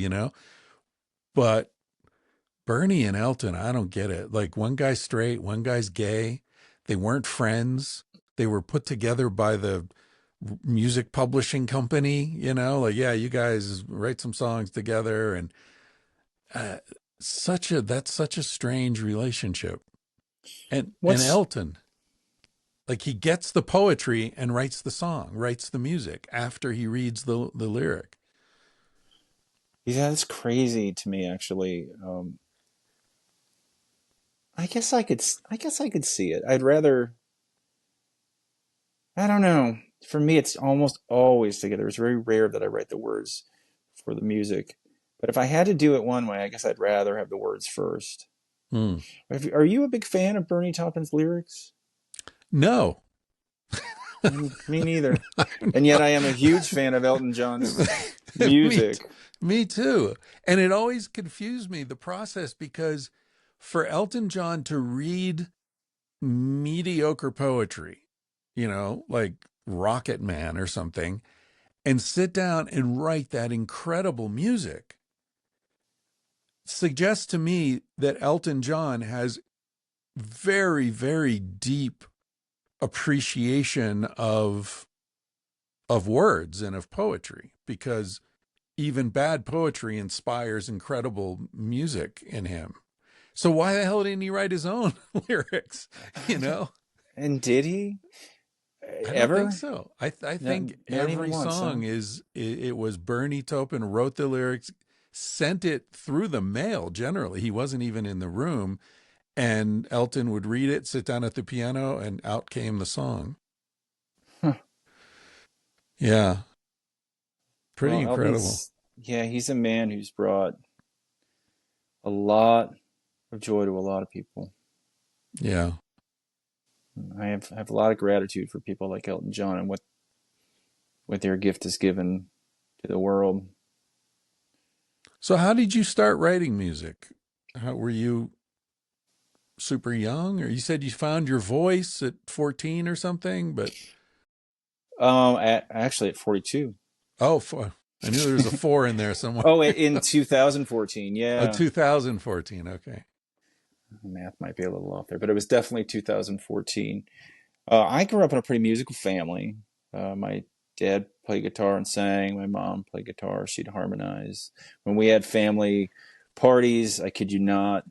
But Bernie and Elton, I don't get it. Like one guy's straight, one guy's gay. They weren't friends. They were put together by the music publishing company, like, yeah, you guys write some songs together. And uh, that's such a strange relationship. And
What's
Elton, like he gets the poetry and writes the song, writes the music after he reads the lyric.
Yeah, that's crazy to me, actually. I guess I could see it. I don't know. For me, it's almost always together. It's very rare that I write the words for the music. But if I had to do it one way, I guess I'd rather have the words first.
Hmm.
Are you a big fan of Bernie Taupin's lyrics?
No.
Me neither.
I'm
And yet
not.
I am a huge fan of Elton John's
me,
music.
me too. And it always confused me, the process, because for Elton John to read mediocre poetry, like Rocket Man or something, and sit down and write that incredible music suggests to me that Elton John has very, very deep appreciation of words and of poetry, because even bad poetry inspires incredible music in him. So why the hell didn't he write his own lyrics? You know,
And did he
I don't think
ever?
so. I
Not,
think
not even
every
once, huh?
song it was Bernie Taupin wrote the lyrics, sent it through the mail. Generally, he wasn't even in the room, and Elton would read it, sit down at the piano, and out came the song.
Huh.
Yeah, pretty
Well,
incredible.
yeah, he's a man who's brought a lot of joy to a lot of people.
Yeah.
I have a lot of gratitude for people like Elton John and what their gift has given to the world.
So how did you start writing music? How were you super young, or you said you found your voice at 14 or something? But
Actually at 42.
oh, I knew there was a four in there somewhere.
Oh, in 2014.
Oh,
Yeah.
2014. Okay.
Math might be a little off there, but it was definitely 2014. I grew up in a pretty musical family. My dad played guitar and sang. My mom played guitar. She'd harmonize. When we had family parties, I kid you not,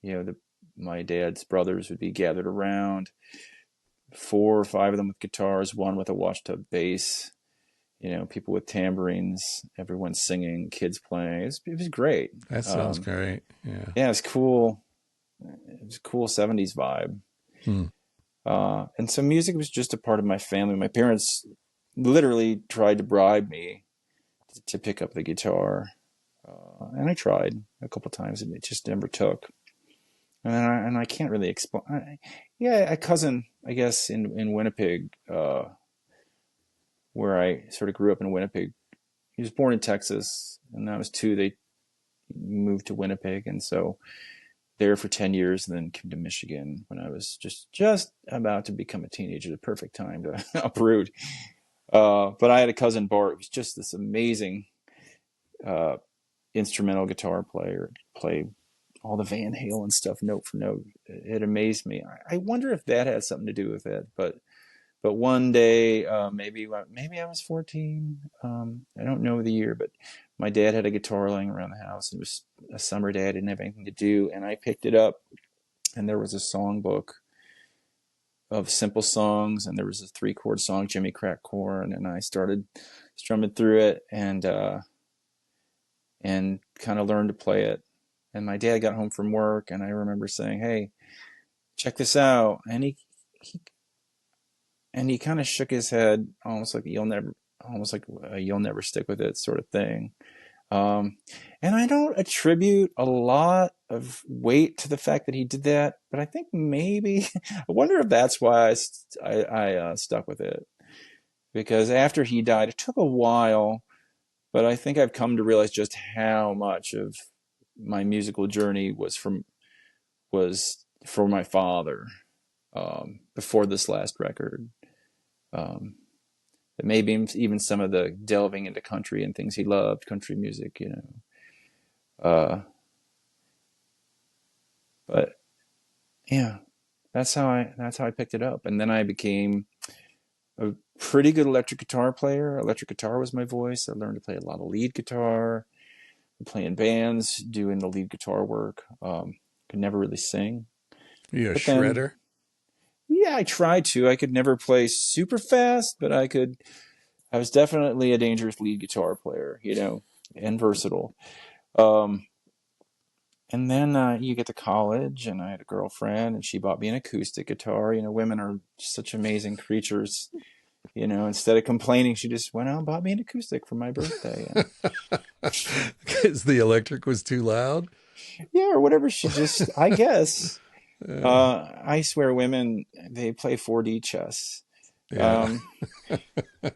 you know, my dad's brothers would be gathered around, four or five of them with guitars, one with a washtub bass, people with tambourines, everyone singing, kids playing. It was great.
That sounds
Um,
great. Yeah.
yeah, it was cool. It was a cool 70s vibe.
Hmm.
And so music was just a part of my family. My parents literally tried to bribe me to pick up the guitar. And I tried a couple times and it just never took. And I can't really explain. Yeah, a cousin, I guess, in Winnipeg, where I sort of grew up in Winnipeg. He was born in Texas, and I was two. They moved to Winnipeg, and so there for 10 years, and then came to Michigan when I was just about to become a teenager. The perfect time to uproot. But I had a cousin, Bart, who was just this amazing uh, instrumental guitar player, play all the Van Halen stuff note for note. It amazed me. I wonder if that had something to do with it. But one day, maybe I was 14. I don't know the year, but my dad had a guitar laying around the house. It was a summer day. I didn't have anything to do, and I picked it up, and there was a songbook of simple songs, and there was a three-chord song, Jimmy Crack Corn, and I started strumming through it, and kind of learned to play it. And my dad got home from work, and I remember saying, "Hey, check this out," he he kind of shook his head, almost like you'll never stick with it sort of thing. Um, and I don't attribute a lot of weight to the fact that he did that, but I think maybe I wonder if that's why I stuck with it, because after he died, it took a while, but I think I've come to realize just how much of my musical journey was for my father, before this last record. Um, Maybe even some of the delving into country and things he loved, country music. Uh, but yeah, that's how I picked it up, and then I became a pretty good electric guitar player. Electric guitar was my voice. I learned to play a lot of lead guitar, play in bands, doing the lead guitar work. Could never really sing,
You a
but then
shredder?
yeah, I tried to. I could never play super fast, but I could. I was definitely a dangerous lead guitar player, and versatile. Um, and then you get to college, and I had a girlfriend, and she bought me an acoustic guitar. Women are such amazing creatures. Instead of complaining, she just went out and bought me an acoustic for my birthday. And
Because the electric was too loud.
Yeah, or whatever. She just, I guess,
Uh,
I swear women, they play 4D chess.
yeah.
Um,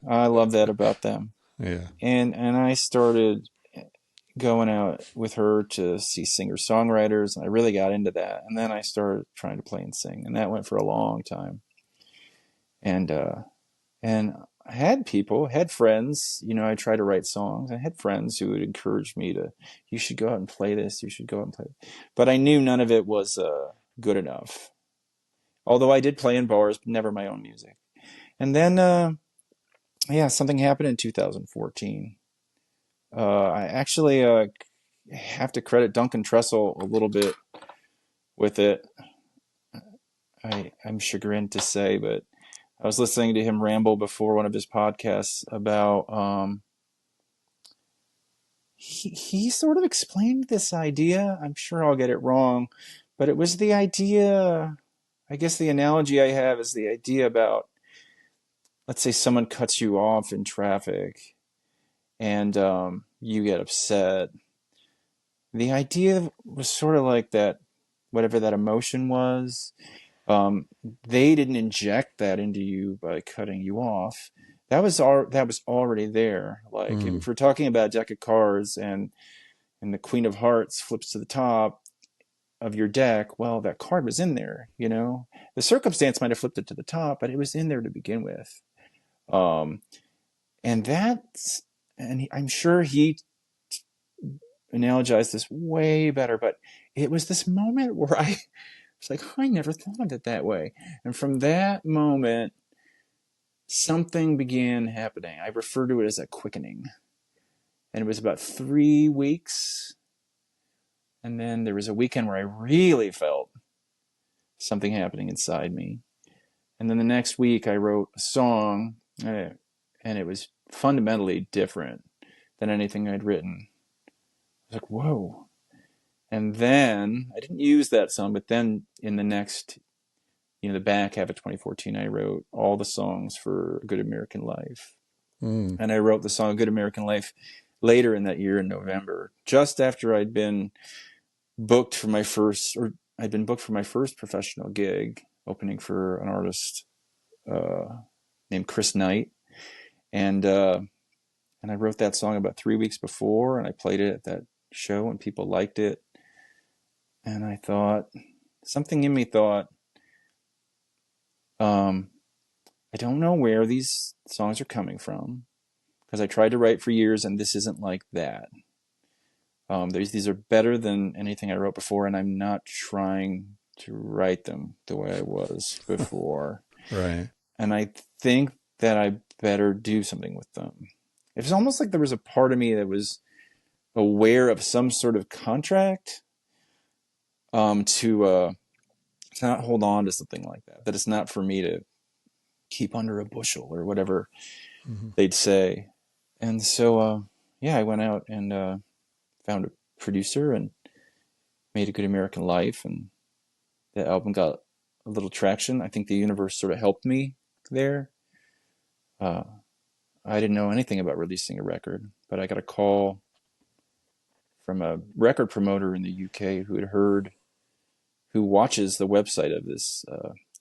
I love that about them.
Yeah.
And I started going out with her to see singer-songwriters, and I really got into that. And then I started trying to play and sing, and that went for a long time. And and I had people, had friends, I tried to write songs. I had friends who would encourage me to, you should go out and play this, you should go out and play it. But I knew none of it was good enough. Although I did play in bars, but never my own music. And then, yeah, something happened in 2014. I actually have to credit Duncan Trussell a little bit with it. I'm chagrined to say, but I was listening to him ramble before one of his podcasts about he sort of explained this idea. I'm sure I'll get it wrong, but it was the idea. I guess the analogy I have is the idea about, let's say someone cuts you off in traffic and you get upset. The idea was sort of like that, whatever that emotion was. Um, they didn't inject that into you by cutting you off. That was already there. Like
Mm.
if we're talking about a deck of cards and the Queen of Hearts flips to the top of your deck, well, that card was in there. The circumstance might have flipped it to the top, but it was in there to begin with. Um, and that's and I'm sure he analogized this way better, but it was this moment where I was like, I never thought of it that way. And from that moment, something began happening. I refer to it as a quickening. And it was about 3 weeks. And then there was a weekend where I really felt something happening inside me. And then the next week, I wrote a song, and it was fundamentally different than anything I'd written. I was like, whoa. And then I didn't use that song, but then in the next, the back half of 2014, I wrote all the songs for Good American Life.
Mm.
And I wrote the song Good American Life later in that year in November, just after booked for my first, or I'd been booked for my first professional gig, opening for an artist named Chris Knight. And, uh, and I wrote that song about 3 weeks before, and I played it at that show, and people liked it. And I thought, something in me thought, um, I don't know where these songs are coming from, because I tried to write for years, and this isn't like that. These are better than anything I wrote before, and I'm not trying to write them the way I was before.
Right.
And I think that I better do something with them. It was almost like there was a part of me that was aware of some sort of contract, to not hold on to something like that. That it's not for me to keep under a bushel or whatever
Mhm.
they'd say. And so, yeah, I went out and found a producer and made A Good American Life, and the album got a little traction. I think the universe sort of helped me there. Uh, I didn't know anything about releasing a record, but I got a call from a record promoter in the UK who watches the website of this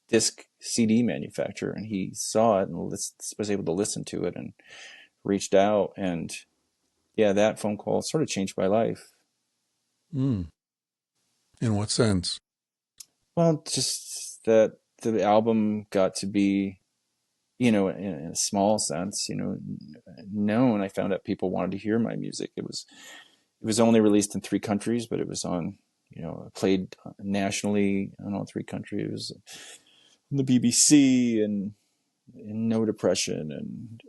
disc CD manufacturer, and he saw it and was able to listen to it and reached out. And yeah, that phone call sort of changed my life.
Mm. In what sense?
Well, just that the album got to be, in a small sense, known. I found out people wanted to hear my music. It was only released in 3 countries, but it was on, played nationally in all 3 countries. It was on the BBC and in No Depression and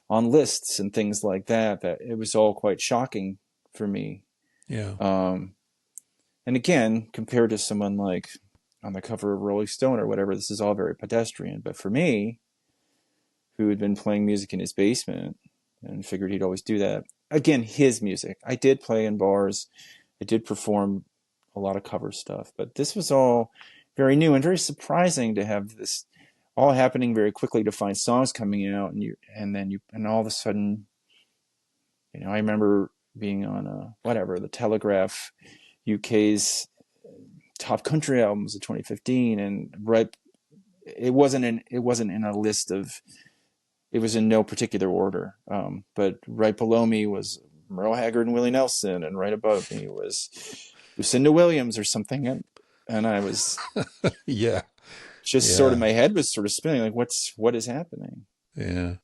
on lists and things like that. That it was all quite shocking for me.
Yeah.
Um, and again, compared to someone like on the cover of Rolling Stone or whatever, this is all very pedestrian. But for me, who had been playing music in his basement and figured he'd always do that. Again, his music. I did play in bars. I did perform a lot of cover stuff, but this was all very new and very surprising to have this all happening very quickly, to find songs coming out and all of a sudden, I remember being on whatever the Telegraph UK's top country albums of 2015, and right, it wasn't in a list of, it was in no particular order. But right below me was Merle Haggard and Willie Nelson, and right above me was Lucinda Williams or something, and I was
Yeah.
just sort of,
Yeah.
my head was sort of spinning, like what is happening?
Yeah.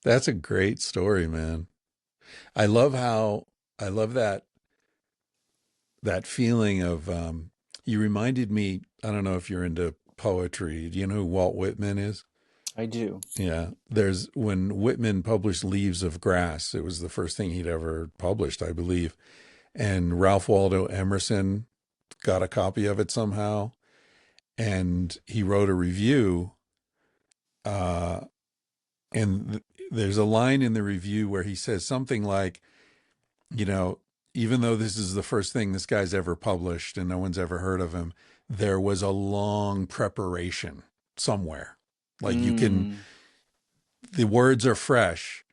That's a great story, man. I love how I love that feeling of you reminded me, I don't know if you're into poetry. Do you know who Walt Whitman is?
I do.
Yeah. There's when Whitman published Leaves of Grass, it was the first thing he'd ever published, I believe. And Ralph Waldo Emerson got a copy of it somehow. And he wrote a review. Uh, and there's a line in the review where he says something like, you know, even though this is the first thing this guy's ever published and no one's ever heard of him, there was a long preparation somewhere. Like you can,
Mm,
the words are fresh,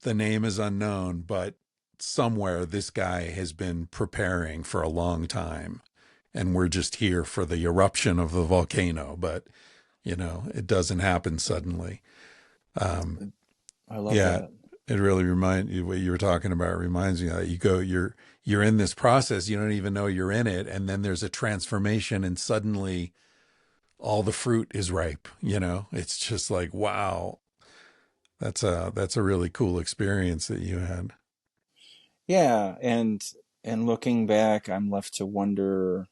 the name is unknown, but somewhere this guy has been preparing for a long time. And we're just here for the eruption of the volcano, but it doesn't happen suddenly. Um,
I love
yeah,
that.
it really reminds you what you were talking about. It reminds me that you're in this process, you don't even know you're in it, and then there's a transformation, and suddenly all the fruit is ripe. It's just like wow, that's a really cool experience that you had.
Yeah, and looking back, I'm left to wonder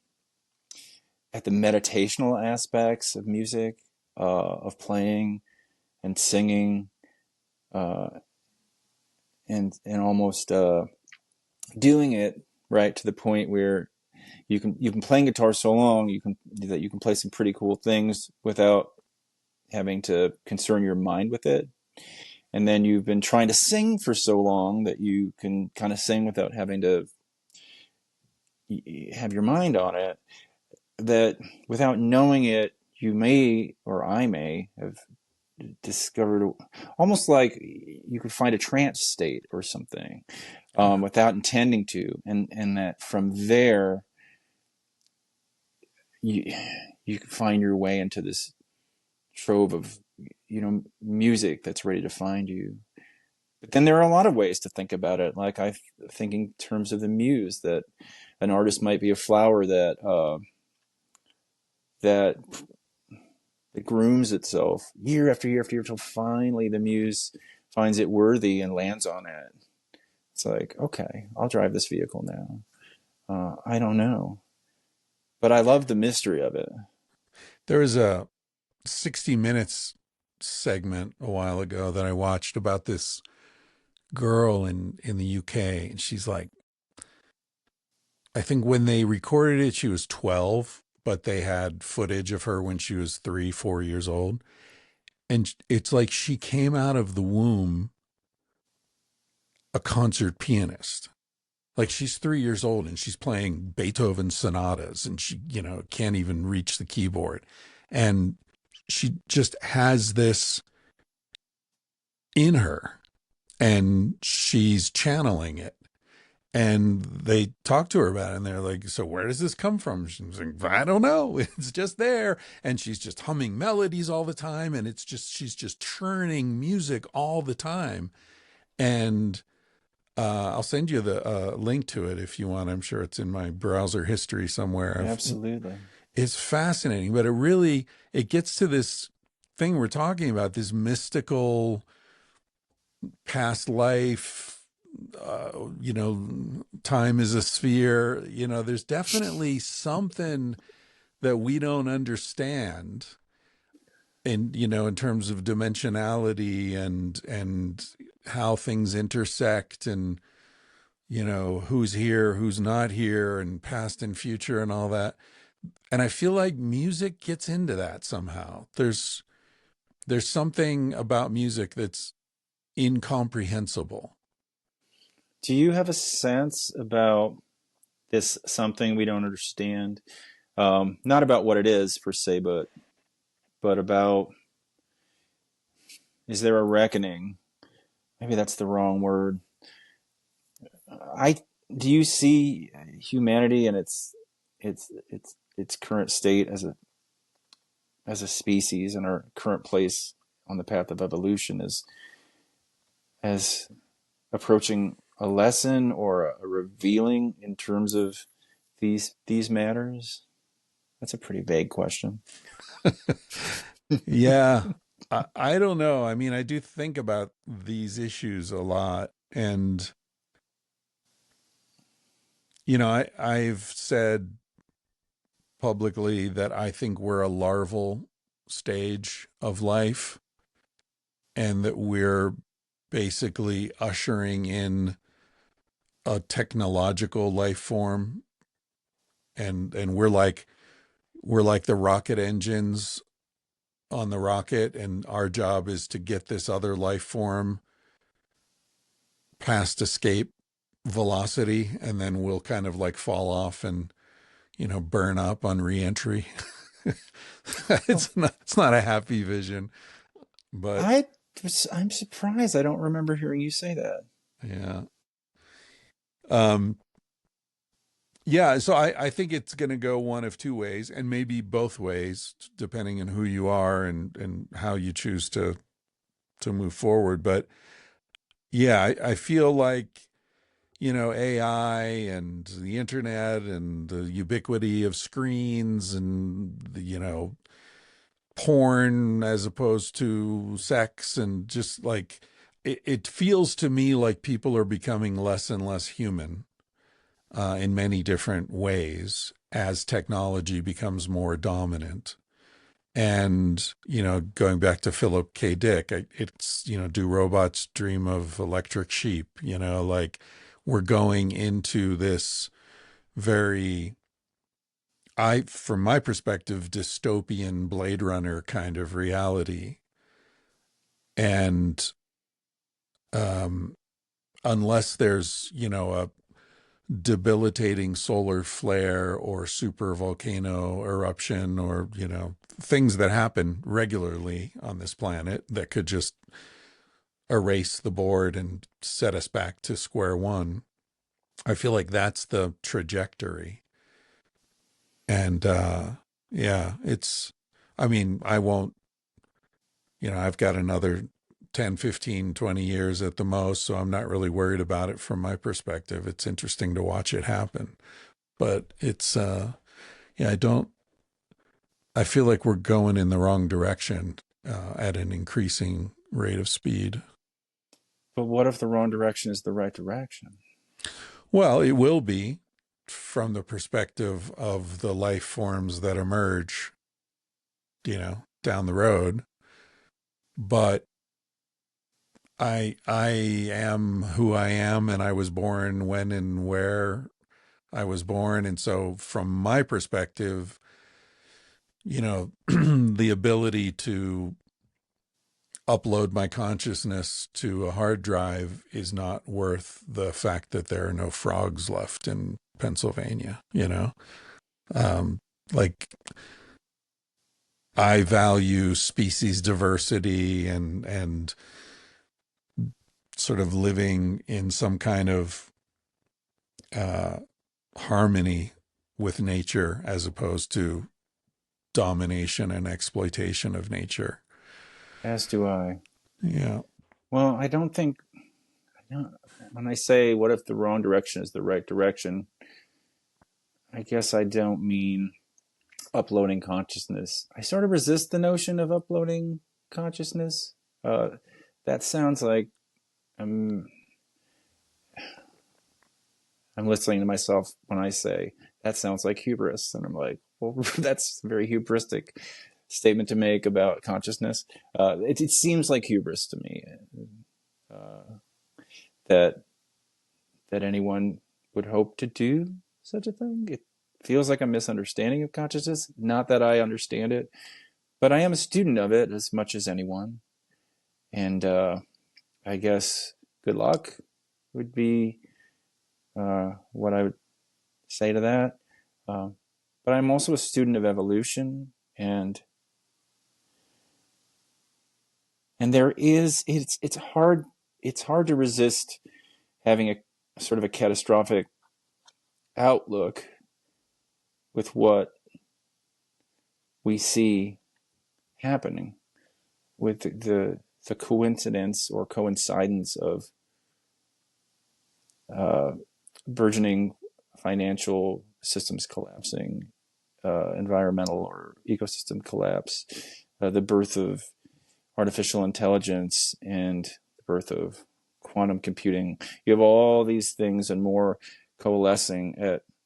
at the meditational aspects of music, of playing and singing, uh, and almost doing it right to the point where you've been playing guitar so long you can play some pretty cool things without having to concern your mind with it. And then you've been trying to sing for so long that you can kind of sing without having to have your mind on it. That without knowing it, you may, or I may, have discovered almost like you could find a trance state or something,
Yeah.
without intending to, and that from there you you can find your way into this trove of music that's ready to find you. But then there are a lot of ways to think about it. Like I think in terms of the muse, that an artist might be a flower that that grooms itself year after year after year until finally the muse finds it worthy and lands on it. It's like, okay, I'll drive this vehicle now. I don't know, but I love the mystery of it.
There was a 60 Minutes segment a while ago that I watched about this girl in the UK, and she's like, I think when they recorded it, she was 12, but they had footage of her when she was 3, 4 years old. And it's like she came out of the womb a concert pianist. Like she's 3 years old and she's playing Beethoven sonatas and she, can't even reach the keyboard. And she just has this in her and she's channeling it. And they talk to her about it and they're like, so where does this come from? She's like, I don't know. It's just there. And she's just humming melodies all the time. And she's just churning music all the time. And I'll send you the link to it if you want. I'm sure it's in my browser history somewhere.
Absolutely.
It's fascinating, but it gets to this thing we're talking about, this mystical past life, time is a sphere. There's definitely something that we don't understand in terms of dimensionality and how things intersect and who's here, who's not here, and past and future and all that. And I feel like music gets into that somehow. There's something about music that's incomprehensible.
Do you have a sense about this something we don't understand? Not about what it is per se, but about, is there a reckoning? Maybe that's the wrong word. I do you see humanity and its current state as a species and our current place on the path of evolution as approaching a lesson or a revealing in terms of these matters? That's a pretty vague question.
Yeah. I don't know. I mean, I do think about these issues a lot. And, I've said publicly that I think we're a larval stage of life and that we're basically ushering in a technological life form. And we're like the rocket engines on the rocket, and our job is to get this other life form past escape velocity, and then we'll kind of like fall off and burn up on reentry.
Oh,
It's not a happy vision, but
I I'm surprised. I don't remember hearing you say that.
yeah. um yeah, so I think it's going to go one of two ways, and maybe both ways, depending on who you are and how you choose to move forward. But yeah, I feel like AI and the internet and the ubiquity of screens and porn as opposed to sex, and just like it feels to me like people are becoming less and less human in many different ways as technology becomes more dominant. And, going back to Philip K. Dick, it's, do robots dream of electric sheep? Like we're going into this very, from my perspective, dystopian Blade Runner kind of reality. And um, unless there's, a debilitating solar flare or super volcano eruption, or things that happen regularly on this planet that could just erase the board and set us back to square one, I feel like that's the trajectory. And yeah, I mean, I won't, I've got another 10, 15, 20 years at the most, so I'm not really worried about it from my perspective. It's interesting to watch it happen. But yeah, I feel like we're going in the wrong direction at an increasing rate of speed.
But what if the wrong direction is the right direction?
Well, it will be from the perspective of the life forms that emerge, down the road. But I am who I am, and I was born when and where I was born. And so from my perspective, the ability to upload my consciousness to a hard drive is not worth the fact that there are no frogs left in Pennsylvania. Um, like I value species diversity and sort of living in some kind of uh, harmony with nature as opposed to domination and exploitation of nature.
As do I.
Yeah.
Well, I don't think I don't, when I say what if the wrong direction is the right direction, I guess I don't mean uploading consciousness. I sort of resist the notion of uploading consciousness. Uh, that sounds like I'm I'm listening to myself when I say that sounds like hubris, and I'm like, well, that's a very hubristic statement to make about consciousness. It seems like hubris to me uh, that that anyone would hope to do such a thing. It feels like a misunderstanding of consciousness. Not that I understand it, but I am a student of it as much as anyone. And I guess good luck would be what I would say to that. Um, but I'm also a student of evolution, and there is it's hard to resist having sort of a catastrophic outlook with what we see happening, with the coincidence or coincidence of uh, burgeoning financial systems collapsing, environmental or ecosystem collapse, the birth of artificial intelligence, and the birth of quantum computing. You have all these things and more coalescing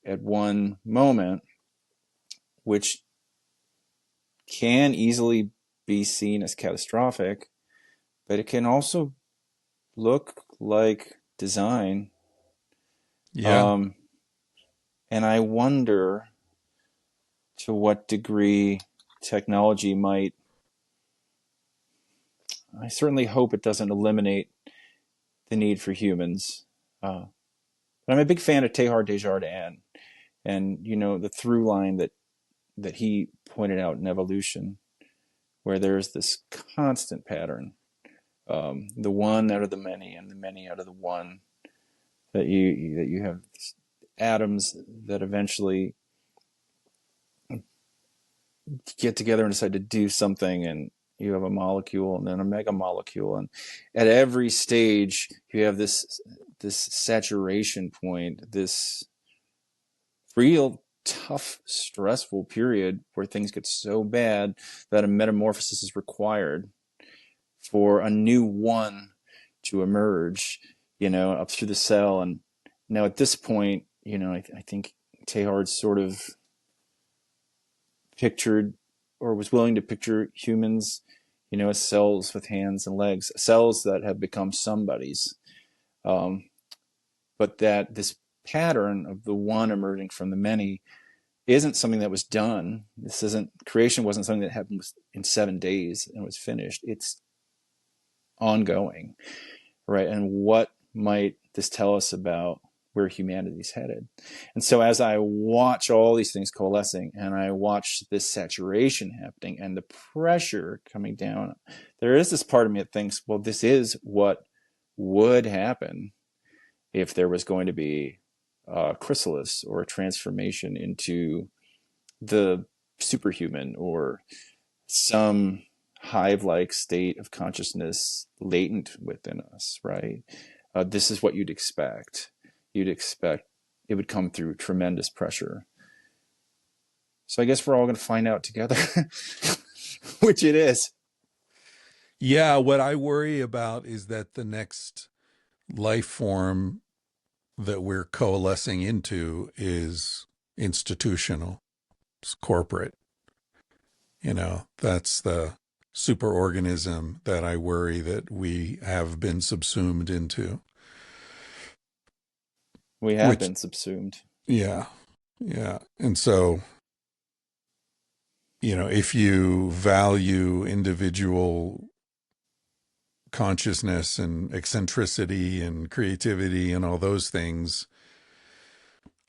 at one moment, which can easily be seen as catastrophic, but it can also look like design.
Yeah.
Um, and I wonder to what degree technology might, I certainly hope it doesn't eliminate the need for humans. But I'm a big fan of Teilhard de Chardin, and the through line that he pointed out in evolution, where there's this constant pattern, the one out of the many, and the many out of the one. That you have atoms that eventually get together and decide to do something, and you have a molecule and then a mega molecule, and at every stage you have this saturation point, this real tough, stressful period where things get so bad that a metamorphosis is required for a new one to emerge, up through the cell. And now at this point, I think Teilhard sort of pictured, or was willing to picture, humans, as cells with hands and legs, cells that have become somebody's. Um, but that this pattern of the one emerging from the many isn't something that was done. This isn't creation. Wasn't something that happened in 7 days and was finished. It's ongoing, right? And what might this tell us about where humanity's headed? And so as I watch all these things coalescing, and I watch this saturation happening and the pressure coming down, there is this part of me that thinks, well, this is what would happen if there was going to be a chrysalis or a transformation into the superhuman, or some hive-like state of consciousness latent within us, right? This is what you'd expect. You'd expect it would come through tremendous pressure. So I guess we're all going to find out together, which it is.
Yeah. What I worry about is that the next life form that we're coalescing into is institutional, it's corporate. That's the superorganism that I worry that we have been subsumed into.
We have
Which,
been subsumed.
yeah, yeah. And so, if you value individual consciousness and eccentricity and creativity and all those things,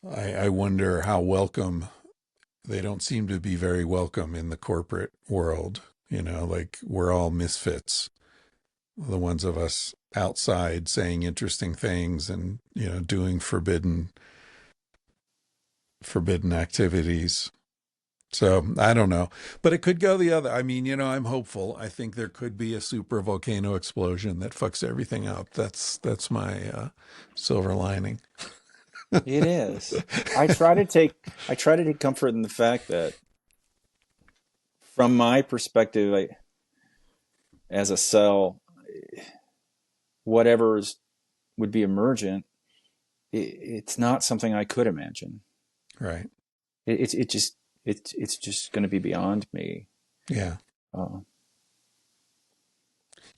I wonder how welcome they don't seem to be very welcome in the corporate world. Like we're all misfits, the ones of us outside saying interesting things and, doing forbidden activities. So I don't know, but it could go the other. I mean, I'm hopeful. I think there could be a super volcano explosion that fucks everything up. That's my silver lining.
It is. I try to take comfort in the fact that, from my perspective, as a cell, whatever would be emergent, it's not something I could imagine.
Right.
It's just going to be beyond me.
Yeah.
Uh,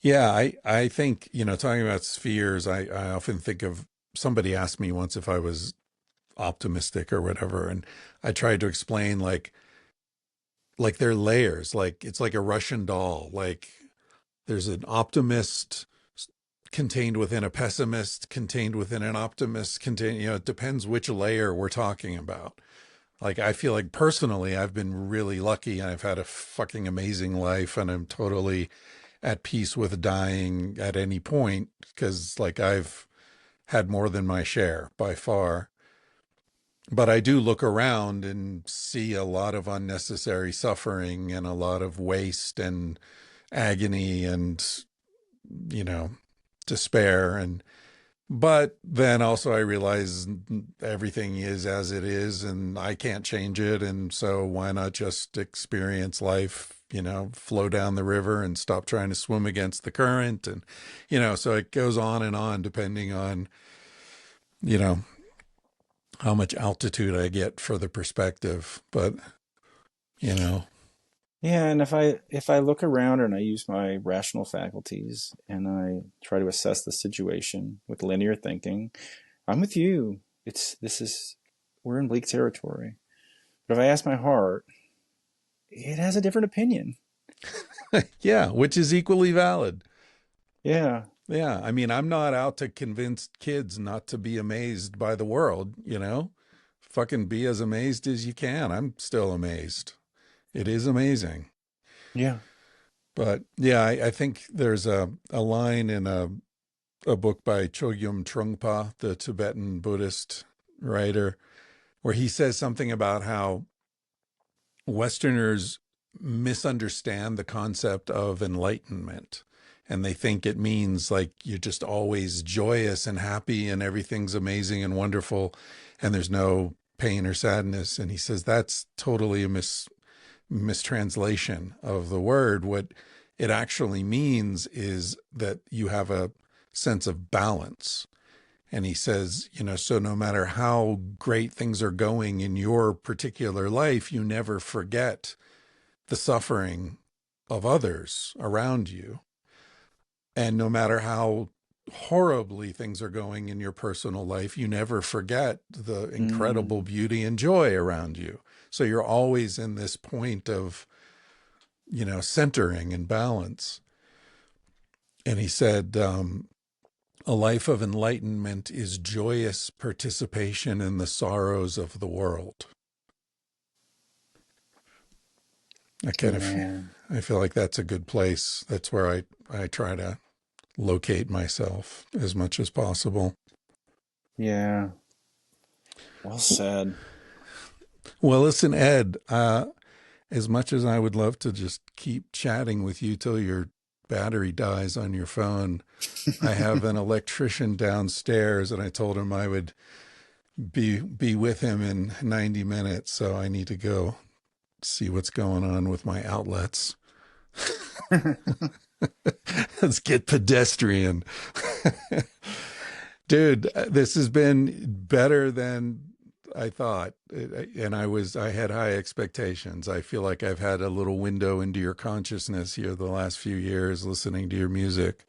Yeah. I think, talking about spheres, I often think of, somebody asked me once if I was optimistic or whatever. And I tried to explain like they're layers, like it's like a Russian doll. Like there's an optimist contained within a pessimist, contained within an optimist, contained, it depends which layer we're talking about. Like I feel like personally I've been really lucky and I've had a fucking amazing life and I'm totally at peace with dying at any point because like had more than my share by far. But I do look around and see a lot of unnecessary suffering and a lot of waste and agony and, you know, despair. And but then also I realize everything is as it is and I can't change it. And so why not just experience life, flow down the river and stop trying to swim against the current? And, so it goes on and on depending on, you know, how much altitude I get for the perspective. But, you know,
Yeah, and if I look around and I use my rational faculties and I try to assess the situation with linear thinking, I'm with you. We're in bleak territory. But if I ask my heart, it has a different opinion.
yeah, which is equally valid.
Yeah,
Yeah, I mean, I'm not out to convince kids not to be amazed by the world. Fucking be as amazed as you can. I'm still amazed. It is amazing.
yeah.
But yeah, I think there's a line in a book by Chogyam Trungpa, the Tibetan Buddhist writer, where he says something about how Westerners misunderstand the concept of enlightenment. And they think it means like you're just always joyous and happy and everything's amazing and wonderful and there's no pain or sadness. And he says that's totally a mistranslation of the word. What it actually means is that you have a sense of balance. And he says, so no matter how great things are going in your particular life, you never forget the suffering of others around you. And no matter how horribly things are going in your personal life, you never forget the incredible
Mm,
beauty and joy around you. So you're always in this point of, centering and balance. And he said, a life of enlightenment is joyous participation in the sorrows of the world. I kind of,
man.
I feel like that's a good place. That's where I try to locate myself as much as possible.
Yeah. Well said.
Well, listen, Ed, as much as I would love to just keep chatting with you till your battery dies on your phone, I have an electrician downstairs and I told him I would be with him in 90 minutes. So I need to go see what's going on with my outlets. Let's get pedestrian. Dude, this has been better than I thought. And I had high expectations. I feel like I've had a little window into your consciousness here the last few years listening to your music.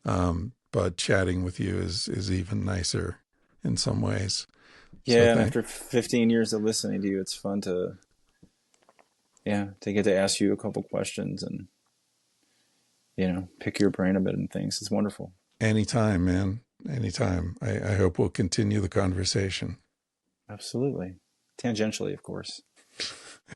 But chatting with you is even nicer in some ways. So
Yeah, and
thank
after 15 years of listening to you, it's fun to, yeah, to get to ask you a couple questions and, pick your brain a bit and things. It's wonderful.
anytime, man. Anytime. I hope we'll continue the conversation.
Absolutely. Tangentially, of course.